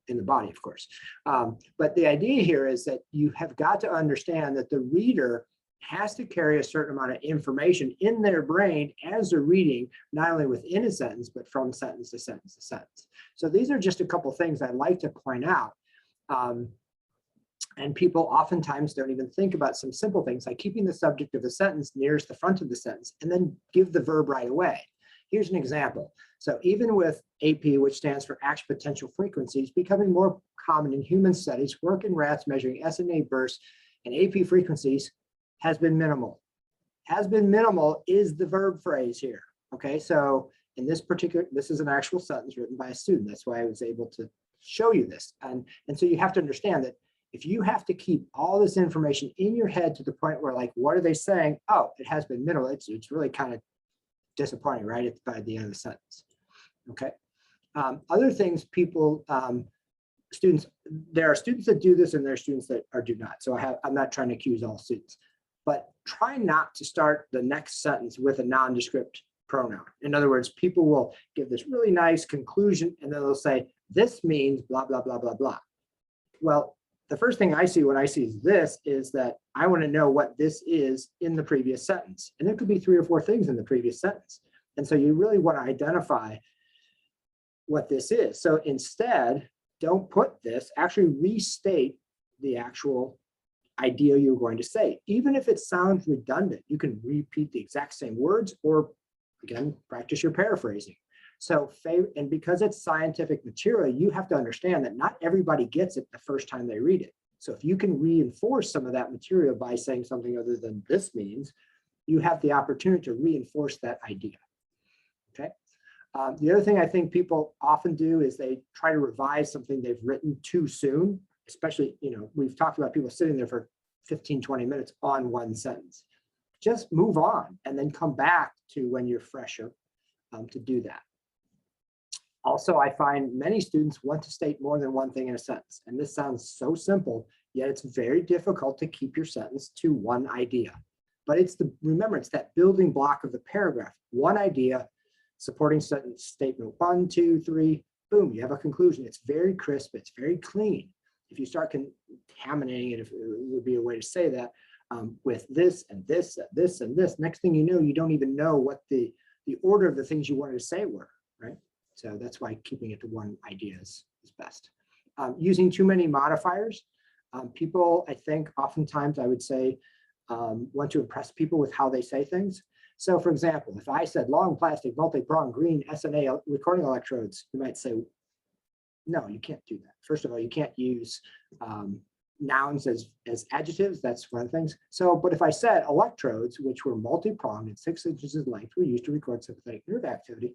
in the body, of course. But the idea here is that you have got to understand that the reader has to carry a certain amount of information in their brain as they're reading, not only within a sentence, but from sentence to sentence to sentence. So these are just a couple of things I'd like to point out. And people oftentimes don't even think about some simple things like keeping the subject of the sentence nearest the front of the sentence and then give the verb right away. Here's an example. So even with AP, which stands for action potential frequencies, becoming more common in human studies, work in rats measuring SNA bursts and AP frequencies has been minimal. Has been minimal is the verb phrase here. Okay, so in this particular, this is an actual sentence written by a student. That's why I was able to show you this. And so you have to understand that if you have to keep all this information in your head to the point where, like, what are they saying? Oh, it has been minimal. It's really kind of disappointing, right? By the end of the sentence. Okay. Other things people, students, there are students that do this and there are students that do not. So I'm not trying to accuse all students, but try not to start the next sentence with a nondescript pronoun. In other words, people will give this really nice conclusion and then they'll say, this means blah, blah, blah, blah, blah. Well, the first thing I see when I see this is that I want to know what this is in the previous sentence. And there could be 3 or 4 things in the previous sentence. And so you really want to identify what this is. So instead, don't put this, actually restate the actual idea you're going to say. Even if it sounds redundant, you can repeat the exact same words or, again, practice your paraphrasing. So, and because it's scientific material, you have to understand that not everybody gets it the first time they read it. So if you can reinforce some of that material by saying something other than this means, you have the opportunity to reinforce that idea. Okay. The other thing I think people often do is they try to revise something they've written too soon, especially, we've talked about people sitting there for 15, 20 minutes on one sentence. Just move on and then come back to when you're fresher to do that. Also, I find many students want to state more than one thing in a sentence. And this sounds so simple, yet it's very difficult to keep your sentence to one idea. But remember, it's that building block of the paragraph. One idea, supporting sentence statement 1, 2, 3, boom, you have a conclusion. It's very crisp, it's very clean. If you start contaminating it, if it would be a way to say that, with this and this and this and this, next thing you know, you don't even know what the order of the things you wanted to say were, right? So that's why keeping it to one idea is best. Using too many modifiers. People, I think, oftentimes I would say, want to impress people with how they say things. So for example, if I said long plastic multi-pronged green SNA recording electrodes, you might say, no, you can't do that. First of all, you can't use nouns as adjectives. That's one of the things. So, but if I said electrodes, which were multi-pronged and 6 inches in length, were used to record sympathetic nerve activity,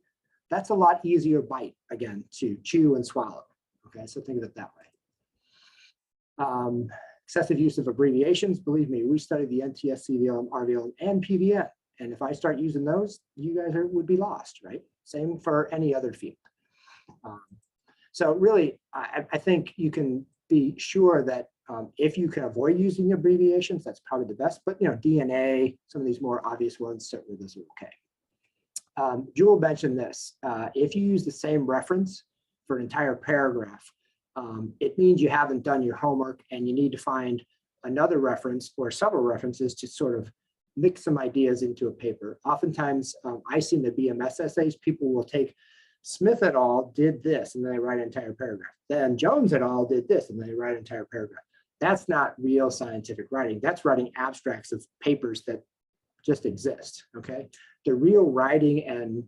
that's a lot easier bite, again, to chew and swallow. Okay, so think of it that way. Excessive use of abbreviations, believe me, we studied the NTS, CVLM, RVLM, and PVN. And if I start using those, you guys would be lost, right? Same for any other field. So really, I think you can be sure that if you can avoid using abbreviations, that's probably the best. But DNA, some of these more obvious ones, certainly those are okay. Jewel mentioned this. If you use the same reference for an entire paragraph, it means you haven't done your homework and you need to find another reference or several references to sort of mix some ideas into a paper. Oftentimes, I see in the BMS essays, people will take Smith et al. Did this, and then they write an entire paragraph. Then Jones et al. Did this, and they write an entire paragraph. That's not real scientific writing. That's writing abstracts of papers that just exist, okay? The real writing and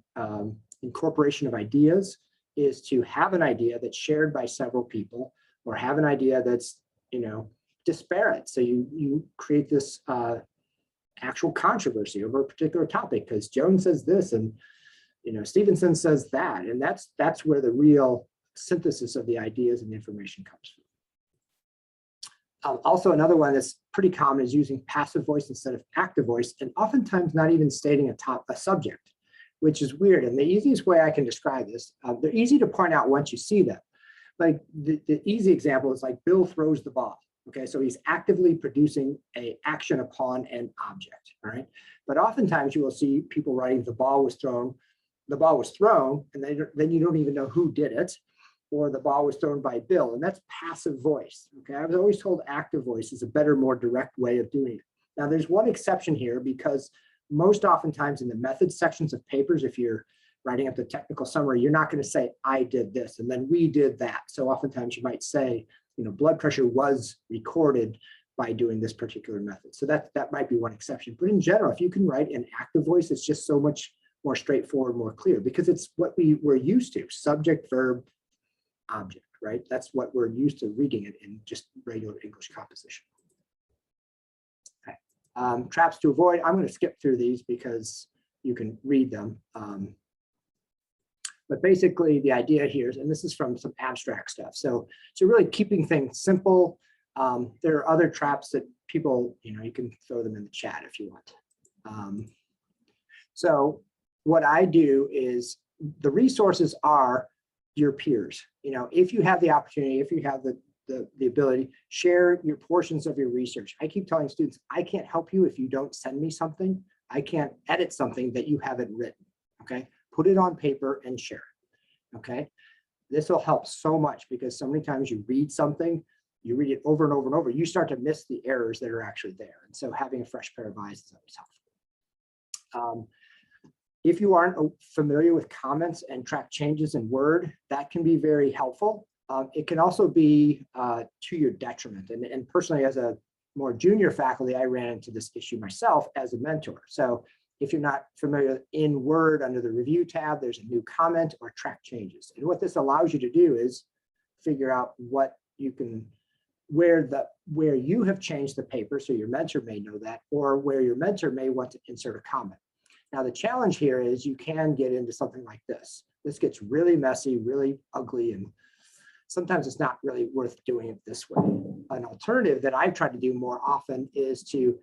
incorporation of ideas is to have an idea that's shared by several people, or have an idea that's, disparate. So you create this actual controversy over a particular topic because Jones says this and Stevenson says that, and that's where the real synthesis of the ideas and information comes from. Also, another one that's pretty common is using passive voice instead of active voice, and oftentimes not even stating a subject, which is weird. And the easiest way I can describe this, they're easy to point out once you see them. Like the easy example is like Bill throws the ball. Okay, so he's actively producing an action upon an object. All right, but oftentimes you will see people writing the ball was thrown, and then you don't even know who did it, or the ball was thrown by Bill, and that's passive voice. Okay, I was always told active voice is a better, more direct way of doing it. Now, there's one exception here because most oftentimes in the methods sections of papers, if you're writing up the technical summary, you're not going to say, I did this, and then we did that. So oftentimes you might say, blood pressure was recorded by doing this particular method. So that might be one exception. But in general, if you can write an active voice, it's just so much more straightforward, more clear, because it's what we're used to, subject, verb, object, right? That's what we're used to reading it in just regular English composition. Okay. Traps to avoid. I'm going to skip through these because you can read them. But basically the idea here is, and this is from some abstract stuff. So really keeping things simple. There are other traps that people, you can throw them in the chat if you want. So what I do is the resources are your peers. If you have the opportunity, if you have the ability, share your portions of your research. I keep telling students, I can't help you if you don't send me something. I can't edit something that you haven't written, okay? Put it on paper and share it, okay? This will help so much because so many times you read something, you read it over and over and over, you start to miss the errors that are actually there. And so having a fresh pair of eyes is always helpful. If you aren't familiar with comments and track changes in Word, that can be very helpful. It can also be to your detriment. And personally, as a more junior faculty, I ran into this issue myself as a mentor. So if you're not familiar, in Word under the review tab, there's a new comment or track changes. And what this allows you to do is figure out what you can, where you have changed the paper, so your mentor may know that, or where your mentor may want to insert a comment. Now, the challenge here is you can get into something like this. This gets really messy, really ugly, and sometimes it's not really worth doing it this way. An alternative that I've tried to do more often is to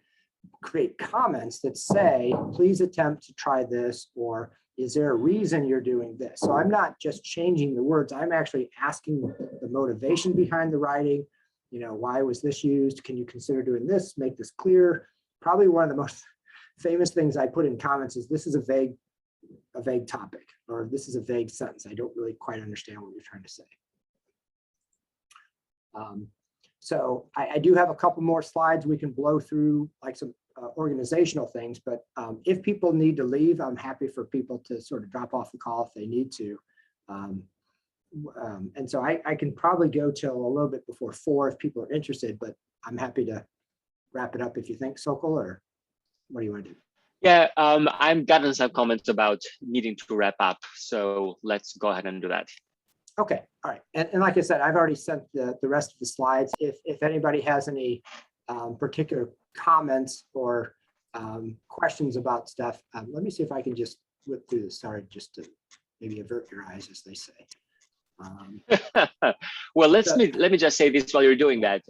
create comments that say, please attempt to try this, or is there a reason you're doing this? So I'm not just changing the words, I'm actually asking the motivation behind the writing. Why was this used? Can you consider doing this? Make this clear. Probably one of the most famous things I put in comments is this is a vague topic, or this is a vague sentence. I don't really quite understand what you're trying to say. So I do have a couple more slides we can blow through, like some organizational things, but if people need to leave, I'm happy for people to sort of drop off the call if they need to. And so I can probably go till a little bit before 4 if people are interested, but I'm happy to wrap it up if you think, Sokol, or what do you want to do? Yeah, I've gotten some comments about needing to wrap up, so let's go ahead and do that. Okay, all right. And like I said, I've already sent the rest of the slides. If anybody has any particular comments or questions about stuff, let me see if I can just whip through this. Sorry, just to maybe avert your eyes, as they say. Well, let me just say this while you're doing that.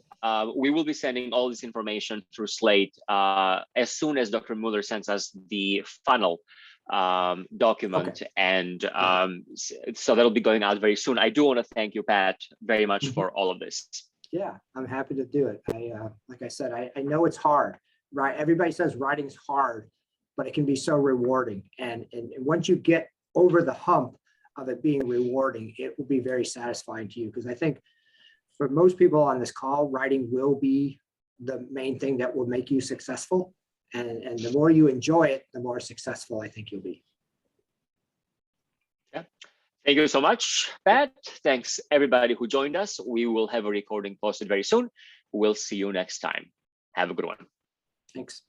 we will be sending all this information through Slate as soon as Dr. Mueller sends us the final document. And so that'll be going out very soon. I do want to thank you, Pat, very much for all of this. Yeah, I'm happy to do it. Like I said, I know it's hard, right? Everybody says writing's hard, but it can be so rewarding. And once you get over the hump of it being rewarding, it will be very satisfying to you. Because I think for most people on this call, writing will be the main thing that will make you successful. And the more you enjoy it, the more successful I think you'll be. Yeah. Thank you so much, Pat. Thanks everybody who joined us. We will have a recording posted very soon. We'll see you next time. Have a good one. Thanks.